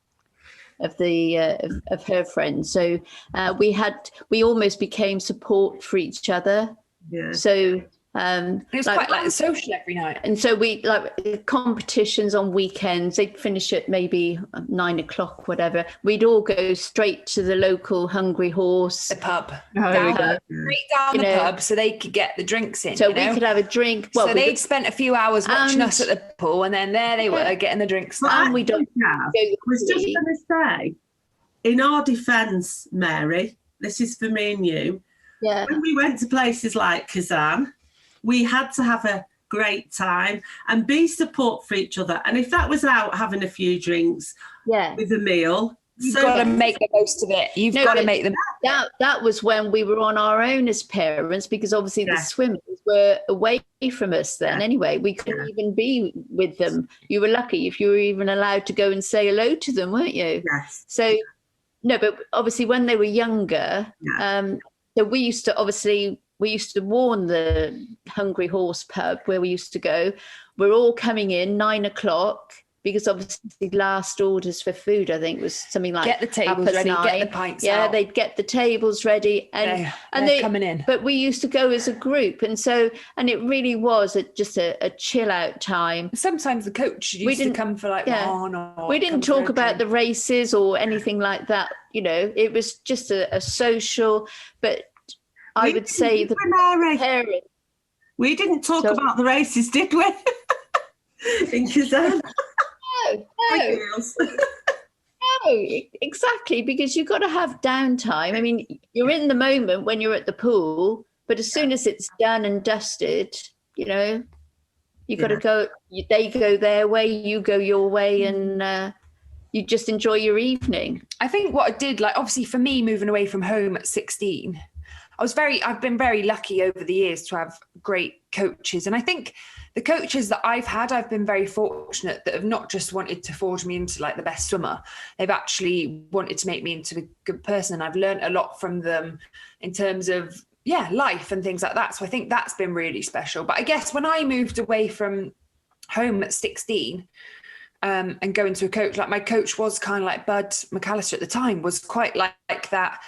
Speaker 5: her friends. So we almost became support for each other.
Speaker 6: yeah.
Speaker 5: So
Speaker 3: it was quite like social every night.
Speaker 5: and so we, like, competitions on weekends, they'd finish at maybe 9 o'clock, whatever. We'd all go straight to the local Hungry Horse.
Speaker 3: The pub.
Speaker 4: there we go.
Speaker 3: Straight down the pub so they could get the drinks in.
Speaker 5: So
Speaker 3: you know?
Speaker 5: we could have a drink. Well,
Speaker 3: so they'd spent a few hours watching us at the pool, and then there they were getting the drinks.
Speaker 5: and we don't
Speaker 6: I was just going to say, in our defence, Mary, this is for me and you.
Speaker 5: Yeah.
Speaker 6: When we went to places like Kazan, we had to have a great time and be support for each other. And if that was out having a few drinks with a meal,
Speaker 3: You've got to make the most of it. You've got to make them.
Speaker 5: That was when we were on our own as parents, because obviously the swimmers were away from us then anyway. We couldn't even be with them. You were lucky if you were even allowed to go and say hello to them, weren't you?
Speaker 6: Yes.
Speaker 5: So, no, but obviously when they were younger, so we used to warn the Hungry Horse pub where we used to go. We're all coming in 9 o'clock, because obviously last orders for food, I think, was something like
Speaker 3: get the tables ready,
Speaker 5: 9.
Speaker 3: get the pints out.
Speaker 5: They'd get the tables ready, and they're coming in. But we used to go as a group, and it really was just a chill out time.
Speaker 3: Sometimes the coach used to come for like one, or
Speaker 5: we didn't talk about the races or anything like that. You know, it was just a social. But I would say the parents.
Speaker 6: We didn't talk about the races, did we? In Kazan.
Speaker 5: No, exactly, because you've got to have downtime. I mean, you're in the moment when you're at the pool, but as soon as it's done and dusted, you know, you've got to go. They go their way, you go your way, and you just enjoy your evening.
Speaker 3: I think what I did, like, obviously for me, moving away from home at 16, I've been very lucky over the years to have great coaches. And I think the coaches that I've had, I've been very fortunate that have not just wanted to forge me into like the best swimmer. They've actually wanted to make me into a good person. And I've learned a lot from them in terms of, life and things like that. So I think that's been really special. But I guess when I moved away from home at 16, and going to a coach, like my coach was kind of like Bud McAllister at the time, was quite like that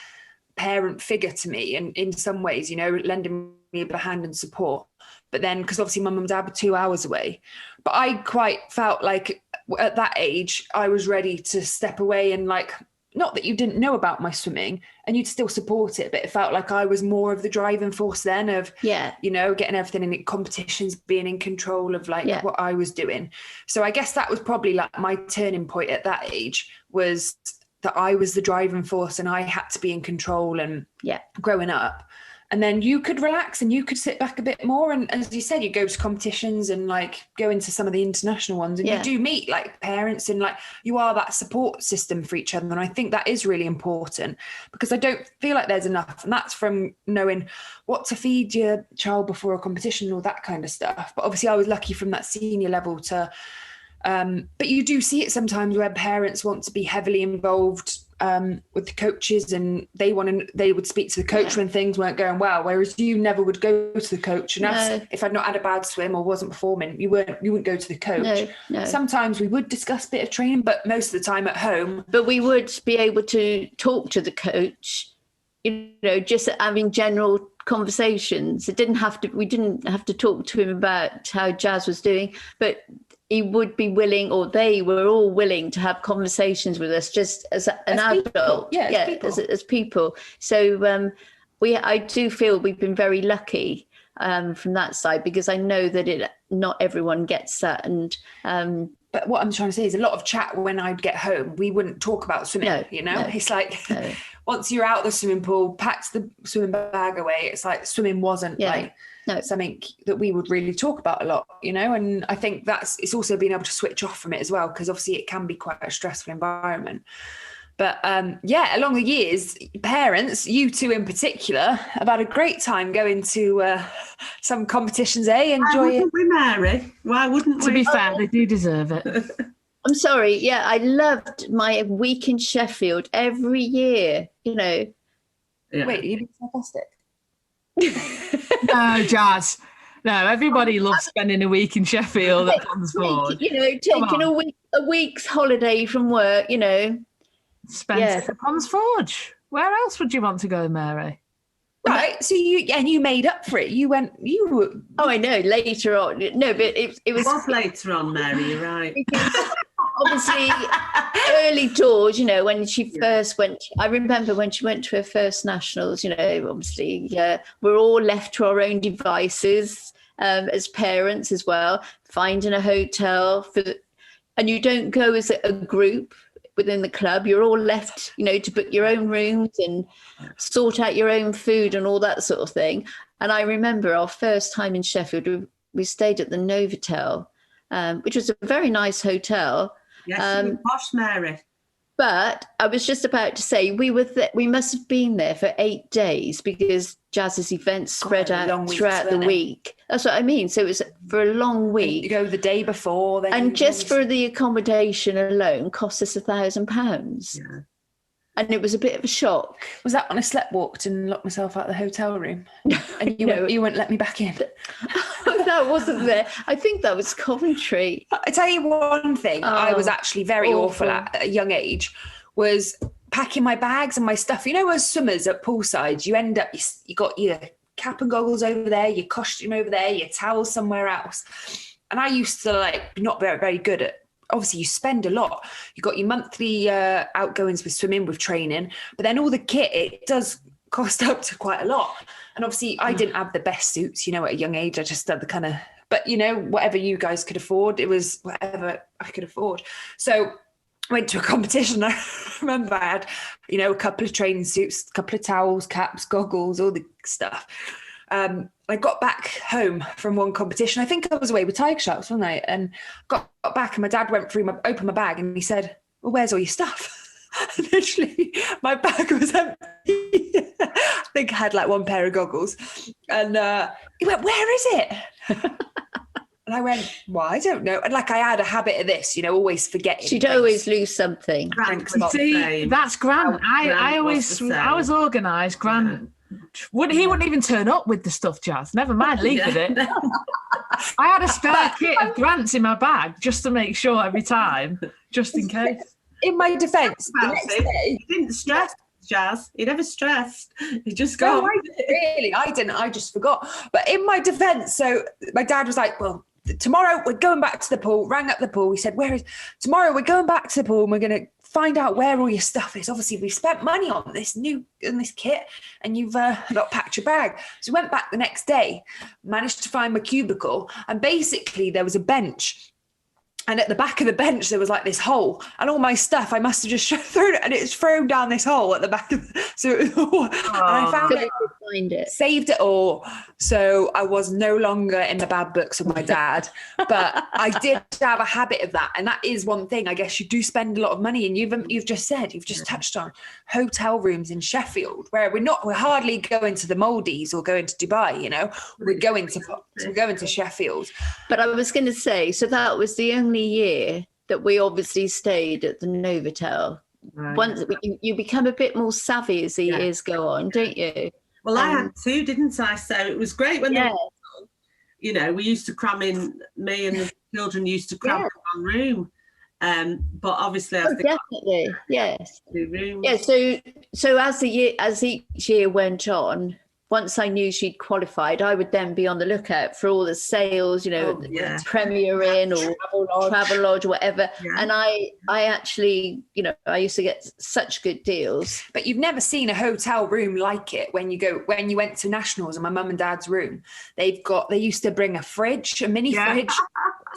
Speaker 3: parent figure to me, and in some ways, you know, lending me a hand and support. But then, because obviously mum and dad were 2 hours away, but I quite felt like at that age I was ready to step away, and like, not that you didn't know about my swimming and you'd still support it, but it felt like I was more of the driving force then of, you know, getting everything in competitions, being in control of like what I was doing. So I guess that was probably like my turning point at that age, was that I was the driving force and I had to be in control and growing up. And then you could relax and you could sit back a bit more. And as you said, you go to competitions and like go into some of the international ones, and you do meet like parents, and like you are that support system for each other. And I think that is really important, because I don't feel like there's enough. And that's from knowing what to feed your child before a competition and all that kind of stuff. But obviously I was lucky from that senior level to, but you do see it sometimes where parents want to be heavily involved with the coaches, and they would speak to the coach when things weren't going well, whereas you never would go to the coach and ask if I'd not had a bad swim or wasn't performing. You wouldn't go to the coach. No. Sometimes we would discuss a bit of training, but most of the time at home.
Speaker 5: But we would be able to talk to the coach, you know, just having general conversations. We didn't have to talk to him about how Jazz was doing, but he would be willing, or they were all willing to have conversations with us just as an adult. As people. So I do feel we've been very lucky from that side, because I know that not everyone gets that. And
Speaker 3: but what I'm trying to say is a lot of chat when I'd get home, we wouldn't talk about swimming, It's like once you're out the swimming pool, packed the swimming bag away, it's like swimming wasn't something that we would really talk about a lot, you know. And I think it's also being able to switch off from it as well, because obviously it can be quite a stressful environment. But along the years, parents, you two in particular, have had a great time going to some competitions, Enjoy
Speaker 6: Why wouldn't we, Mary? Why wouldn't we?
Speaker 4: To be fair, they do deserve it.
Speaker 5: I'm sorry. I loved my week in Sheffield every year, you know.
Speaker 3: Yeah. Wait, you've been sarcastic?
Speaker 4: No, Jazz. No, everybody loves spending a week in Sheffield at Ponds Forge.
Speaker 5: Taking a week's holiday from work, you know.
Speaker 4: Spent at Ponds Forge. Where else would you want to go, Mary?
Speaker 3: Right, so you made up for it. You were.
Speaker 5: Oh, I know. Later on, no, but it was
Speaker 6: later on, Mary. You're right.
Speaker 5: Obviously, early doors, you know, when she first went. I remember when she went to her first nationals. You know, obviously, we're all left to our own devices as parents as well. Finding a hotel and you don't go as a group within the club. You're all left, you know, to book your own rooms and sort out your own food and all that sort of thing. And I remember our first time in Sheffield, we stayed at the Novotel, which was a very nice hotel.
Speaker 6: Yes, posh, Mary.
Speaker 5: But I was just about to say we must have been there for 8 days, because Jazz's events spread out throughout the week. That's what I mean. So it was for a long week.
Speaker 3: You go the day before.
Speaker 5: And just for the accommodation alone cost us £1,000. Yeah. And it was a bit of a shock.
Speaker 3: Was that when I slept walked and locked myself out of the hotel room? And you wouldn't let me back in?
Speaker 5: That wasn't there. I think that was Coventry.
Speaker 3: I tell you one thing, I was actually very awful at a young age, was packing my bags and my stuff. You know, as swimmers at poolside, you end up, you got your cap and goggles over there, your costume over there, your towel somewhere else. And I used to not very, very good at, obviously you spend a lot. You got your monthly outgoings with swimming, with training, but then all the kit, it does cost up to quite a lot. And obviously I didn't have the best suits, at a young age. I just had the kind of, but whatever you guys could afford, it was whatever I could afford. So I went to a competition. I remember I had, a couple of training suits, a couple of towels, caps, goggles, all the stuff. I got back home from one competition. I think I was away with Tiger Sharks, wasn't I? And got back, and my dad went through opened my bag, and he said, "Well, where's all your stuff?" Literally, my bag was empty. I think I had like one pair of goggles, and he went, "Where is it?" And I went, "Well, I don't know." And like I had a habit of this, always forgetting.
Speaker 5: She'd always lose something.
Speaker 4: See, that's Grant. I was organised. Grant. He wouldn't even turn up with the stuff, Jazz. Never mind leaving it. I had a spare kit of Grant's in my bag just to make sure every time, just in case.
Speaker 3: In my defence, the next day,
Speaker 6: he didn't stress, Jazz. He never stressed. He just
Speaker 3: no, I didn't. I just forgot. But in my defence, so my dad was like, "Well, tomorrow we're going back to the pool." Rang up the pool. He said, tomorrow we're going back to the pool and we're going to find out where all your stuff is. Obviously, we've spent money on this kit, and you've not packed your bag. So we went back the next day, managed to find my cubicle, and basically there was a bench. And at the back of the bench, there was like this hole, and all my stuff, I must have just thrown it, and it's thrown down this hole at the back of so it was all, and I found it, saved it all. So I was no longer in the bad books of my dad, but I did have a habit of that. And that is one thing, I guess you do spend a lot of money, and you've just touched on hotel rooms in Sheffield, where we're hardly going to the Maldives or going to Dubai, we're going to Sheffield.
Speaker 5: But I was going to say, so that was the only year that we obviously stayed at the Novotel. Right. Once you become a bit more savvy as the years go on, don't you?
Speaker 6: Well, I had two, didn't I? So it was great when they were on. We used to cram in, me and the children used to cram in one room. But obviously,
Speaker 5: definitely, yes, yeah. So as each year went on, once I knew she'd qualified, I would then be on the lookout for all the sales, Premier Inn or Travel Lodge, whatever. Yeah. And I actually, I used to get such good deals.
Speaker 3: But you've never seen a hotel room like it when you went to Nationals in my mum and dad's room. They used to bring a fridge, a mini fridge,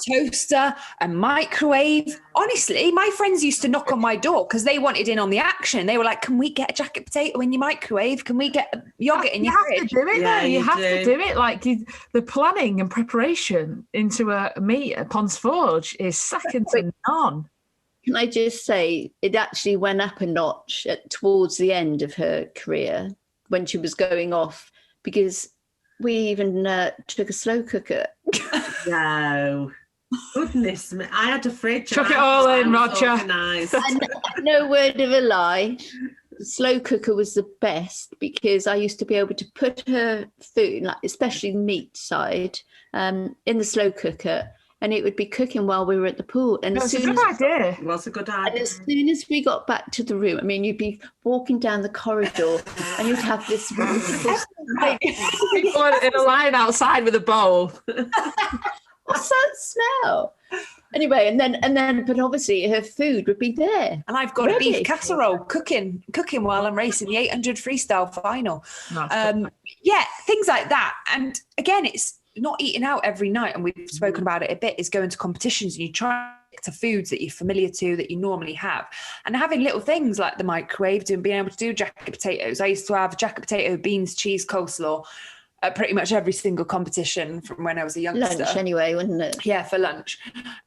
Speaker 3: toaster, a microwave. Honestly, my friends used to knock on my door because they wanted in on the action. They were like, "Can we get a jacket potato in your microwave? Can we get yogurt in your fridge?"
Speaker 4: You have to do it, though. You have to do it. Like the planning and preparation into a meet at Ponds Forge is second to none.
Speaker 5: Can I just say, it actually went up a notch towards the end of her career when she was going off, because we even took a slow cooker.
Speaker 6: No. Goodness me. I had a fridge.
Speaker 4: Chuck it all in, Roger.
Speaker 5: And no word of a lie. The slow cooker was the best because I used to be able to put her food, like especially the meat side, in the slow cooker, and it would be cooking while we were at the pool. And
Speaker 4: That's a good idea.
Speaker 6: It was a good idea.
Speaker 5: And as soon as we got back to the room, you'd be walking down the corridor and you'd have this
Speaker 4: people in a line outside with a bowl.
Speaker 5: What's that smell? Anyway, and then, but obviously her food would be there.
Speaker 3: And I've got a beef casserole cooking while I'm racing the 800 freestyle final. Things like that. And again, it's not eating out every night. And we've spoken about it a bit, is going to competitions and you try to foods that you're familiar to, that you normally have, and having little things like the microwave and being able to do jacket potatoes. I used to have jacket potato, beans, cheese, coleslaw at pretty much every single competition from when I was a youngster.
Speaker 5: Lunch anyway, wouldn't it?
Speaker 3: Yeah, for lunch.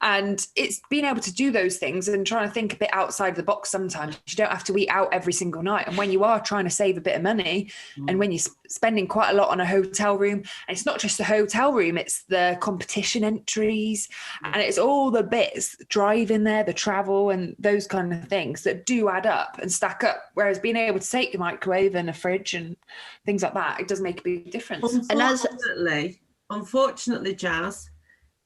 Speaker 3: And it's being able to do those things and trying to think a bit outside the box sometimes. You don't have to eat out every single night. And when you are trying to save a bit of money and when you're spending quite a lot on a hotel room, and it's not just the hotel room, it's the competition entries and it's all the bits, driving there, the travel and those kind of things that do add up and stack up. Whereas being able to take the microwave and a fridge and things like that, it does make a big difference.
Speaker 6: Unfortunately, Jazz,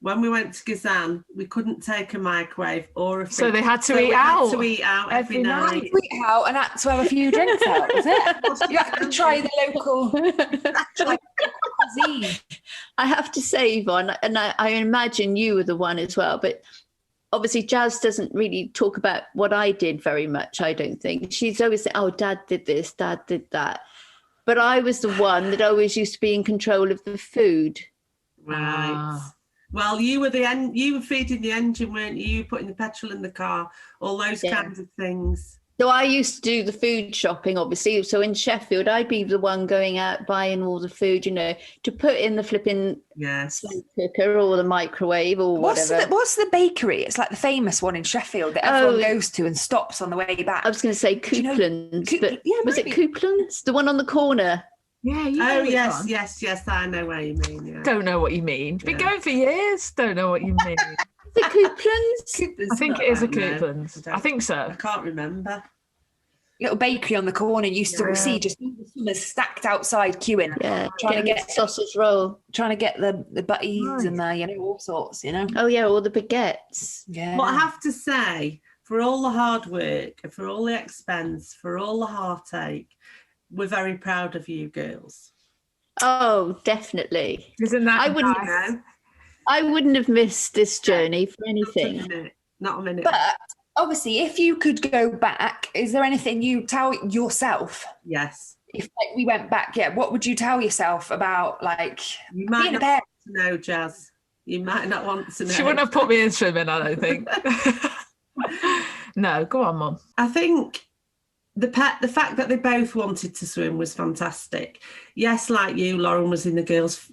Speaker 6: when we went to Gazan, we couldn't take a microwave or a fridge.
Speaker 4: So they had to eat out.
Speaker 6: Had to eat out every night.
Speaker 3: Eat out and had to have a few drinks out, was it? You had to try the local cuisine.
Speaker 5: I have to say, Yvonne, and I imagine you were the one as well, but obviously Jazz doesn't really talk about what I did very much, I don't think. She's always saying, "Oh, Dad did this, Dad did that." but I was the one that always used to be in control of the food.
Speaker 6: Right.
Speaker 4: Ah.
Speaker 6: Well, you were you were feeding the engine, weren't you? You were putting the petrol in the car, all those
Speaker 5: Yeah.
Speaker 6: kinds of things.
Speaker 5: So I used to do the food shopping, obviously. So in Sheffield, I'd be the one going out buying all the food, to put in the flipping
Speaker 6: Yes.
Speaker 5: slow cooker or the microwave or whatever.
Speaker 3: What's the bakery? It's like the famous one in Sheffield that everyone goes to and stops on the way back.
Speaker 5: I was going to say
Speaker 3: Do you know-
Speaker 5: Couplands, but
Speaker 3: yeah,
Speaker 5: was it
Speaker 3: maybe.
Speaker 5: Couplands? The one on the corner?
Speaker 4: Yeah, you know
Speaker 6: Oh,
Speaker 4: which
Speaker 6: yes,
Speaker 4: one.
Speaker 6: yes. I know where you mean. Yeah.
Speaker 4: Don't know what you mean. Been
Speaker 6: Yeah.
Speaker 4: going for years. Don't know what you mean.
Speaker 5: Is it Couplands?
Speaker 4: I think it is a
Speaker 6: don't know.
Speaker 4: Couplands. I think
Speaker 6: I
Speaker 4: so.
Speaker 6: can't remember.
Speaker 3: Little bakery on the corner used to see just the swimmers stacked outside queuing,
Speaker 5: Yeah,
Speaker 3: trying to
Speaker 5: getting
Speaker 3: get
Speaker 5: the sausage roll.
Speaker 3: the butties
Speaker 4: Nice.
Speaker 3: and the all sorts,
Speaker 5: Oh yeah, all the baguettes.
Speaker 3: Yeah.
Speaker 6: But I have to say, for all the hard work, for all the expense, for all the heartache, we're very proud of you girls.
Speaker 5: Oh, definitely.
Speaker 4: Isn't that
Speaker 5: I wouldn't-
Speaker 4: nice?
Speaker 6: No,
Speaker 5: I wouldn't have missed this journey for
Speaker 6: not a
Speaker 5: anything.
Speaker 6: minute. Not a minute.
Speaker 3: But obviously, if you could go back, is there anything you tell yourself?
Speaker 6: Yes.
Speaker 3: If we went back, what would you tell yourself about
Speaker 6: You might
Speaker 3: being a
Speaker 6: not
Speaker 3: parent?
Speaker 6: want to know, Jazz. You might not want to know.
Speaker 4: She wouldn't have put me in swimming, I don't think. No, go on, Mum.
Speaker 6: I think the fact that they both wanted to swim was fantastic. Yes, like you, Lauren was in the girls,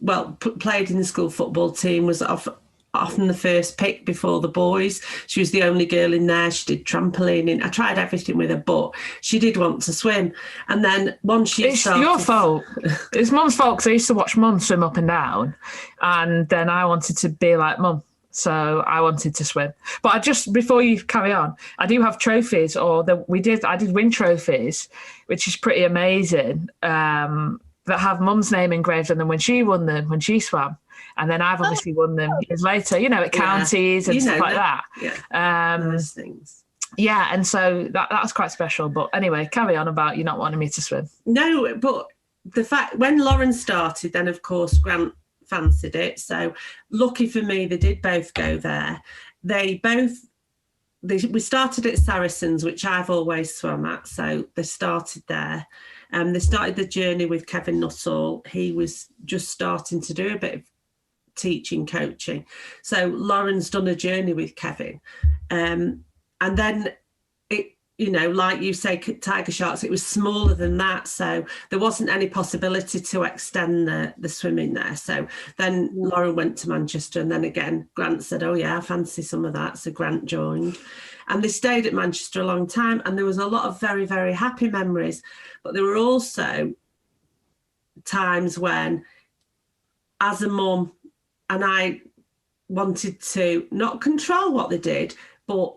Speaker 6: played in the school football team, was often the first pick before the boys. She was the only girl in there. She did trampolining. I tried everything with her, but she did want to swim. And then once she
Speaker 4: It's your fault. It's Mum's fault because I used to watch Mum swim up and down, and then I wanted to be like Mum, so I wanted to swim. But before you carry on, I do have trophies, I did win trophies, which is pretty amazing. That have Mum's name engraved on them when she won them when she swam. And then I've obviously won them years later, at counties and stuff like that.
Speaker 6: Yeah. Those things.
Speaker 4: Yeah, and so that was quite special. But anyway, carry on about you not wanting me to swim.
Speaker 6: No, but the fact when Lauren started, then of course Grant fancied it. So lucky for me, they did both go there. We started at Saracens, which I've always swum at. So they started there. They started the journey with Kevin Nuttall. He was just starting to do a bit of teaching, coaching. So Lauren's done a journey with Kevin. And then it, like you say, Tiger Sharks, it was smaller than that. So there wasn't any possibility to extend the swimming there. So then Lauren went to Manchester, and then again, Grant said, oh yeah, I fancy some of that. So Grant joined. And they stayed at Manchester a long time. And there was a lot of very, very happy memories. But there were also times when, as a mum, and I wanted to not control what they did, but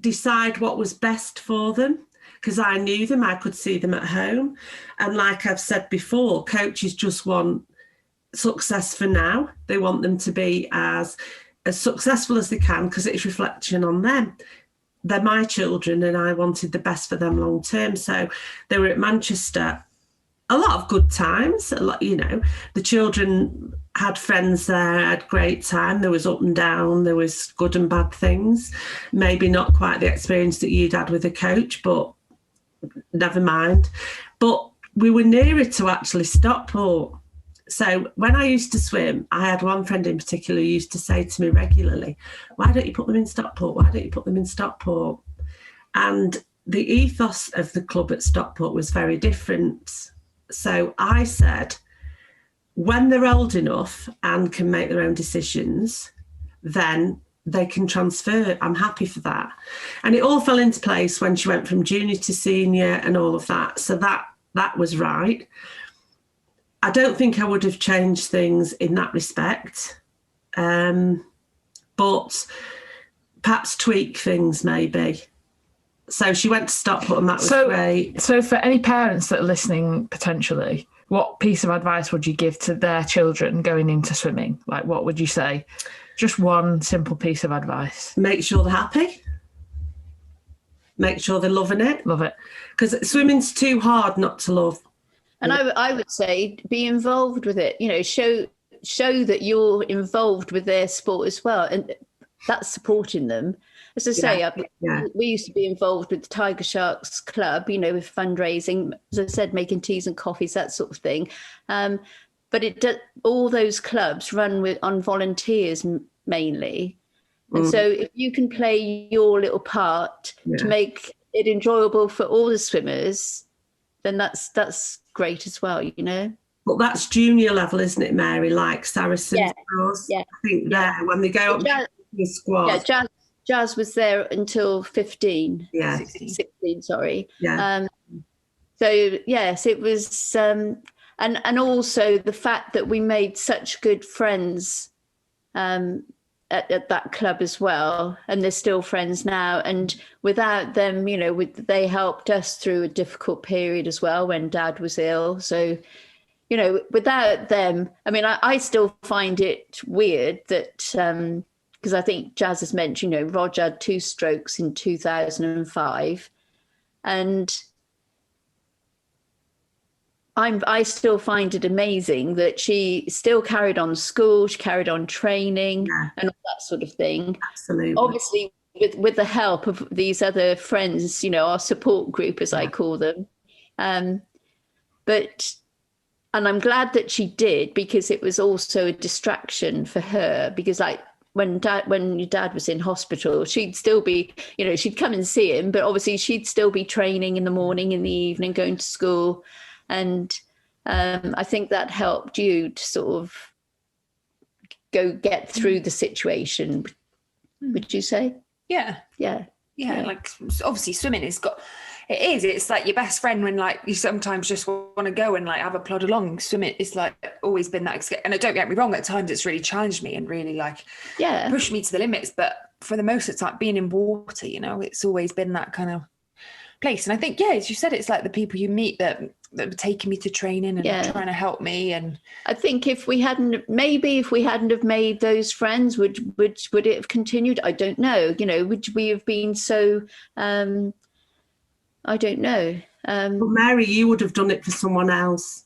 Speaker 6: decide what was best for them, because I knew them, I could see them at home. And like I've said before, coaches just want success for now. They want them to be as successful as they can because it's reflection on them. They're my children and I wanted the best for them long term. So they were at Manchester, a lot of good times, the children had friends there, had great time. There was up and down, there was good and bad things. Maybe not quite the experience that you'd had with a coach, but never mind. But we were nearer to actually Stockport. So when I used to swim, I had one friend in particular who used to say to me regularly, why don't you put them in Stockport? Why don't you put them in Stockport? And the ethos of the club at Stockport was very different. So I said, when they're old enough and can make their own decisions, then they can transfer. I'm happy for that. And it all fell into place when she went from junior to senior and all of that. So that was right. I don't think I would have changed things in that respect, but perhaps tweak things maybe. So she went to Stockport and that was great.
Speaker 4: So for any parents that are listening potentially, what piece of advice would you give to their children going into swimming? Like, what would you say? Just one simple piece of advice.
Speaker 6: Make sure they're happy. Make sure they're loving it.
Speaker 4: Love it.
Speaker 6: Because swimming's too hard not to love.
Speaker 5: And I would say be involved with it, show that you're involved with their sport as well. And that's supporting them. as I say,
Speaker 6: Yeah.
Speaker 5: we used to be involved with the Tiger Sharks Club, you know, with fundraising, as I said, making teas and coffees, that sort of thing. But all those clubs run on volunteers mainly. And so if you can play your little part to make it enjoyable for all the swimmers, then that's great as well, you know.
Speaker 6: But that's junior level, isn't it, Mary? Like Saracens.
Speaker 5: Yeah.
Speaker 6: I think there, when they go up to the squad.
Speaker 5: Yeah, Jazz was there until 15.
Speaker 6: Yeah.
Speaker 5: 16, sorry.
Speaker 6: Yeah.
Speaker 5: So, yes, it was... and also the fact that we made such good friends at that club as well, and they're still friends now. And without them, you know, they helped us through a difficult period as well when Dad was ill. So... you know, without them, I mean, I still find it weird that, because I think Jazz has mentioned, you know, Roger had 2 strokes in 2005. And I still find it amazing that she still carried on school, she carried on training and all that sort of thing.
Speaker 6: Absolutely.
Speaker 5: Obviously, with the help of these other friends, you know, our support group, as I call them. And I'm glad that she did, because it was also a distraction for her, because like when your dad was in hospital, she'd still be, you know, she'd come and see him, but obviously she'd still be training in the morning, in the evening, going to school. And I think that helped you to sort of get through the situation. Would you say?
Speaker 3: Yeah. Like obviously swimming it's like your best friend when like you sometimes just want to go and like have a plod along. Swimming is like always been that, and don't get me wrong, at times it's really challenged me and really like pushed me to the limits, but for the most of the time being in water, you know, it's always been that kind of place. And I think as you said, it's like the people you meet that were taking me to training and trying to help me. And
Speaker 5: I think if we hadn't have made those friends, would it have continued? I don't know, you know, would we have been so I don't know.
Speaker 6: But Mary, you would have done it for someone else.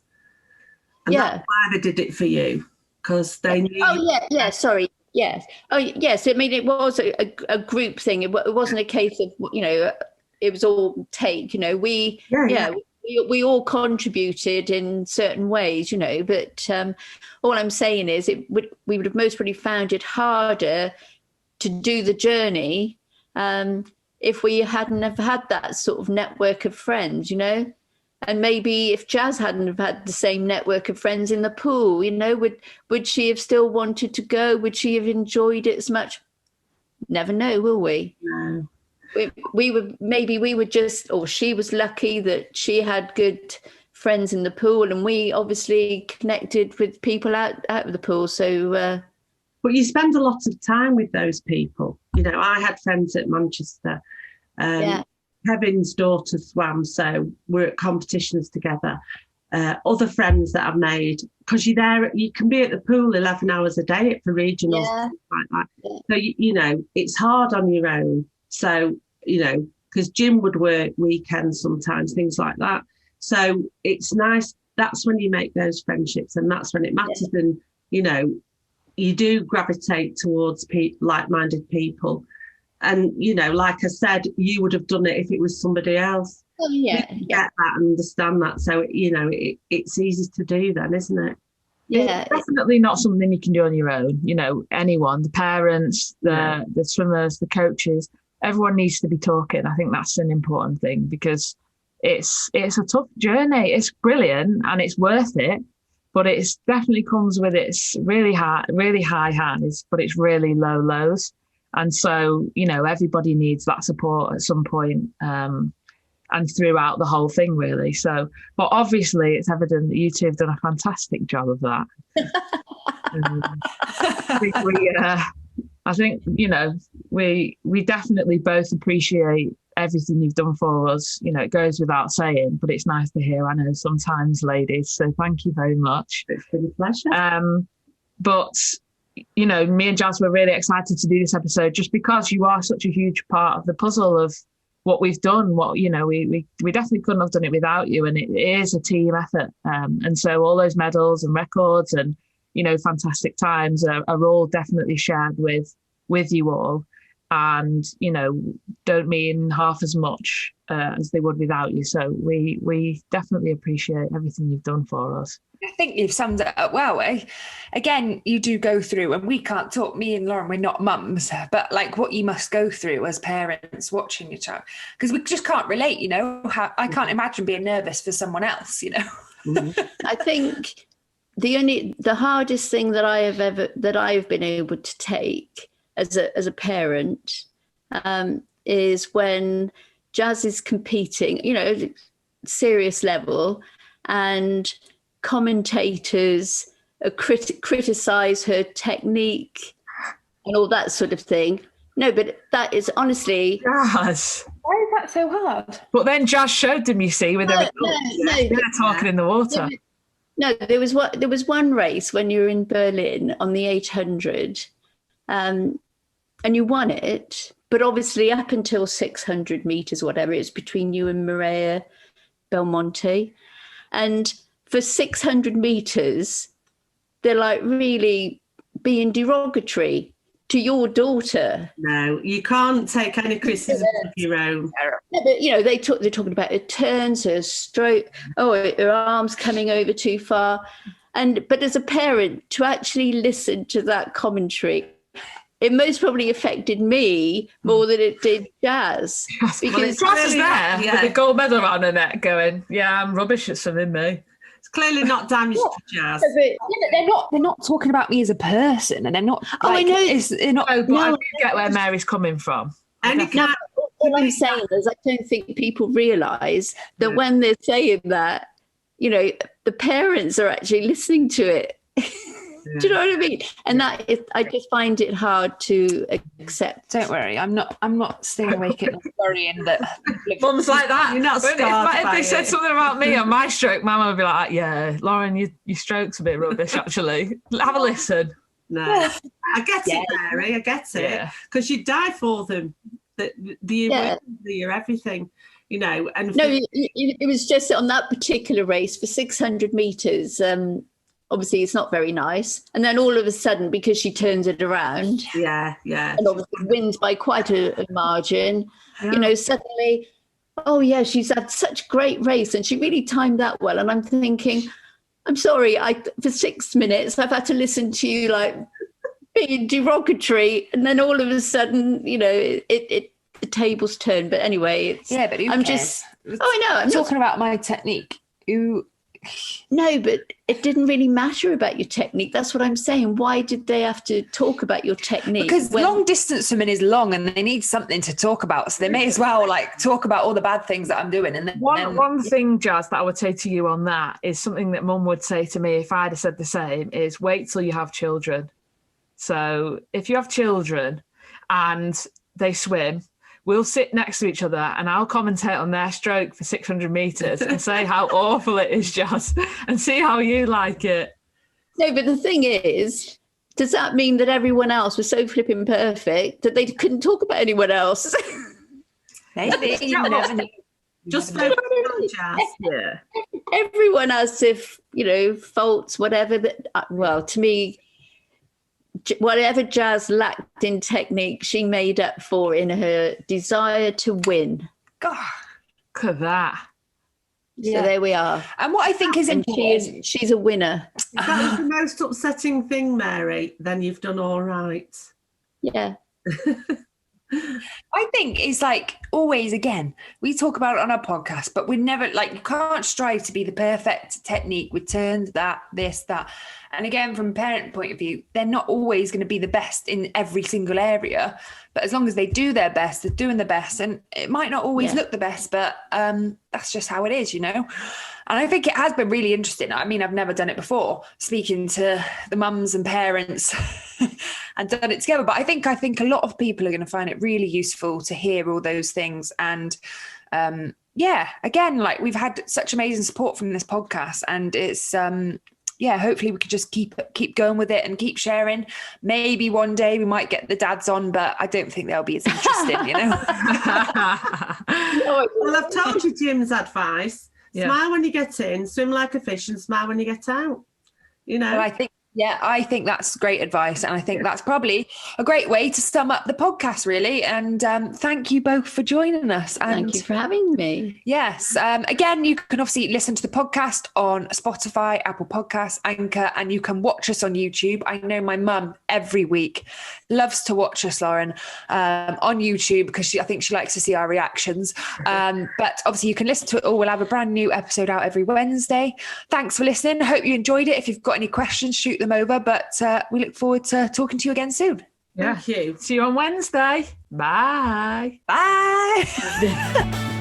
Speaker 6: And that's why they did it for you, because they knew.
Speaker 5: Sorry. Yes. Oh, yes. I mean, it was a group thing. It wasn't a case of, you know, it was all take, you know, we all contributed in certain ways, you know, but all I'm saying is we would have most probably found it harder to do the journey if we hadn't have had that sort of network of friends, you know. And maybe if Jazz hadn't have had the same network of friends in the pool, you know, would she have still wanted to go? Would she have enjoyed it as much? Never know, will we?
Speaker 6: No.
Speaker 5: We were just, or she was lucky that she had good friends in the pool, and we obviously connected with people out of the pool. So,
Speaker 6: but you spend a lot of time with those people. You know, I had friends at Manchester. Kevin's daughter swam, so we're at competitions together. Other friends that I've made, because you can be at the pool 11 hours a day for regionals, like that. So, you know, it's hard on your own. So, you know, because Jim would work weekends sometimes, things like that. So it's nice. That's when you make those friendships, and that's when it matters. Yeah. And, you know, you do gravitate towards like-minded people. And, you know, like I said, you would have done it if it was somebody else.
Speaker 5: Oh, yeah.
Speaker 6: Get that and understand that. So, you know, it's easy to do then, isn't it?
Speaker 5: Yeah.
Speaker 4: It's definitely not something you can do on your own. You know, anyone, the parents, the swimmers, the coaches, everyone needs to be talking. I think that's an important thing, because it's a tough journey. It's brilliant and it's worth it, but it definitely comes with its really high highs, but it's really low lows. And so, you know, everybody needs that support at some point, and throughout the whole thing, really. So, but obviously it's evident that you two have done a fantastic job of that. I think, you know, we definitely both appreciate everything you've done for us. You know, it goes without saying, but it's nice to hear, I know, sometimes, ladies. So thank you very much.
Speaker 6: It's been a pleasure.
Speaker 4: But, you know, me and Jazz were really excited to do this episode just because you are such a huge part of the puzzle of what we've done. What, you know, we definitely couldn't have done it without you, and it is a team effort. And so all those medals and records and, you know, fantastic times are all definitely shared with you all. and, you know, don't mean half as much as they would without you. So we definitely appreciate everything you've done for us.
Speaker 3: I think you've summed it up well. Again, you do go through, and we can't talk, me and Lauren, we're not mums, but like what you must go through as parents watching your child, because we just can't relate, you know. I can't imagine being nervous for someone else, you know.
Speaker 5: I think the hardest thing that I've been able to take as a parent is when Jazz is competing, you know, serious level, and commentators criticize her technique and all that sort of thing. No, but that is honestly...
Speaker 4: Jazz.
Speaker 3: Why is that so hard?
Speaker 4: But then Jazz showed them, you see, with their they're talking in the water.
Speaker 5: There was one race when you were in Berlin on the 800, and you won it. But obviously, up until 600 meters, whatever, it's between you and Mireia Belmonte. And for 600 meters, they're like really being derogatory to your daughter.
Speaker 6: No, you can't take any criticism of your own.
Speaker 5: No, but, you know, they're talking about her turns, her stroke, her arms coming over too far. But as a parent, to actually listen to that commentary, it most probably affected me more than it did Jazz.
Speaker 4: Yes,
Speaker 5: because
Speaker 4: Jazz is there with a gold medal around her neck going, yeah, I'm rubbish at something, me.
Speaker 6: It's clearly not damaged to Jazz.
Speaker 3: They're not talking about me as a person, and they're not.
Speaker 5: I know.
Speaker 3: They're not.
Speaker 4: No, but I do get where Mary's coming from.
Speaker 5: All I'm saying is I don't think people realise that when they're saying that, you know, the parents are actually listening to it. Do you know what I mean? And I just find it hard to accept.
Speaker 3: Don't worry, I'm not staying awake at night worrying that.
Speaker 4: Mum's like that.
Speaker 6: You're not scarred
Speaker 4: if
Speaker 6: by
Speaker 4: they
Speaker 6: it.
Speaker 4: said something about me on my stroke, my mum would be like, "Yeah, Lauren, your stroke's a bit rubbish. Actually, have a listen."
Speaker 6: No, I get it, Mary. I get it because you die for them. You're everything, you know. And
Speaker 5: no, it was just on that particular race for 600 meters. Obviously, it's not very nice. And then all of a sudden, because she turns it around,
Speaker 6: and
Speaker 5: obviously wins by quite a margin, you know, suddenly, oh yeah, she's had such a great race and she really timed that well. And I'm thinking, I'm sorry, for 6 minutes, I've had to listen to you like being derogatory. And then all of a sudden, you know, the tables turn. But anyway,
Speaker 3: but
Speaker 5: I'm just, I know.
Speaker 3: I'm talking about my technique.
Speaker 5: No, but it didn't really matter about your technique. That's what I'm saying. Why did they have to talk about your technique?
Speaker 3: Because long distance swimming is long and they need something to talk about. So they may as well like talk about all the bad things that I'm doing. And then
Speaker 4: one thing, Jazz, that I would say to you on that is something that Mum would say to me if I'd have said the same is wait till you have children. So if you have children and they swim, we'll sit next to each other and I'll commentate on their stroke for 600 metres and say how awful it is, Jazz, and see how you like it.
Speaker 5: No, but the thing is, does that mean that everyone else was so flipping perfect that they couldn't talk about anyone else?
Speaker 3: Maybe. You never know.
Speaker 6: Just focus on Jazz.
Speaker 4: Yeah.
Speaker 5: Everyone has, you know, faults, whatever. Well, to me, whatever Jazz lacked in technique, she made up for in her desire to win.
Speaker 3: God,
Speaker 4: look at that.
Speaker 5: So there we are.
Speaker 3: And what I think is important,
Speaker 5: she's a winner.
Speaker 6: If that was the most upsetting thing, Mary, then you've done all right.
Speaker 5: Yeah.
Speaker 3: I think it's like always, again, we talk about it on our podcast, but we never, like, you can't strive to be the perfect technique with turns, this, that. And again, from a parent point of view, they're not always going to be the best in every single area. But as long as they do their best, they're doing the best. And it might not always look the best, but that's just how it is, you know. And I think it has been really interesting. I mean, I've never done it before, speaking to the mums and parents and done it together. But I think a lot of people are going to find it really useful to hear all those things. And again, like, we've had such amazing support from this podcast, and it's hopefully we could just keep going with it and keep sharing. Maybe one day we might get the dads on, but I don't think they'll be as interesting, you know.
Speaker 6: Well, I've told you Jim's advice. Smile when you get in, swim like a fish, and smile when you get out. You know.
Speaker 3: Well, I think Yeah, I think that's great advice. And I think that's probably a great way to sum up the podcast, really. And thank you both for joining us. And
Speaker 5: Thank you for having me.
Speaker 3: yes, again, you can obviously listen to the podcast on Spotify, Apple Podcasts, Anchor, and you can watch us on YouTube. I know my mum every week loves to watch us, Lauren, on YouTube because I think she likes to see our reactions. But obviously you can listen to it all. We'll have a brand new episode out every Wednesday. Thanks for listening. Hope you enjoyed it. If you've got any questions, shoot them over. But we look forward to talking to you again soon.
Speaker 4: Yeah.
Speaker 6: Thank you.
Speaker 4: See you on Wednesday. Bye.
Speaker 3: Bye.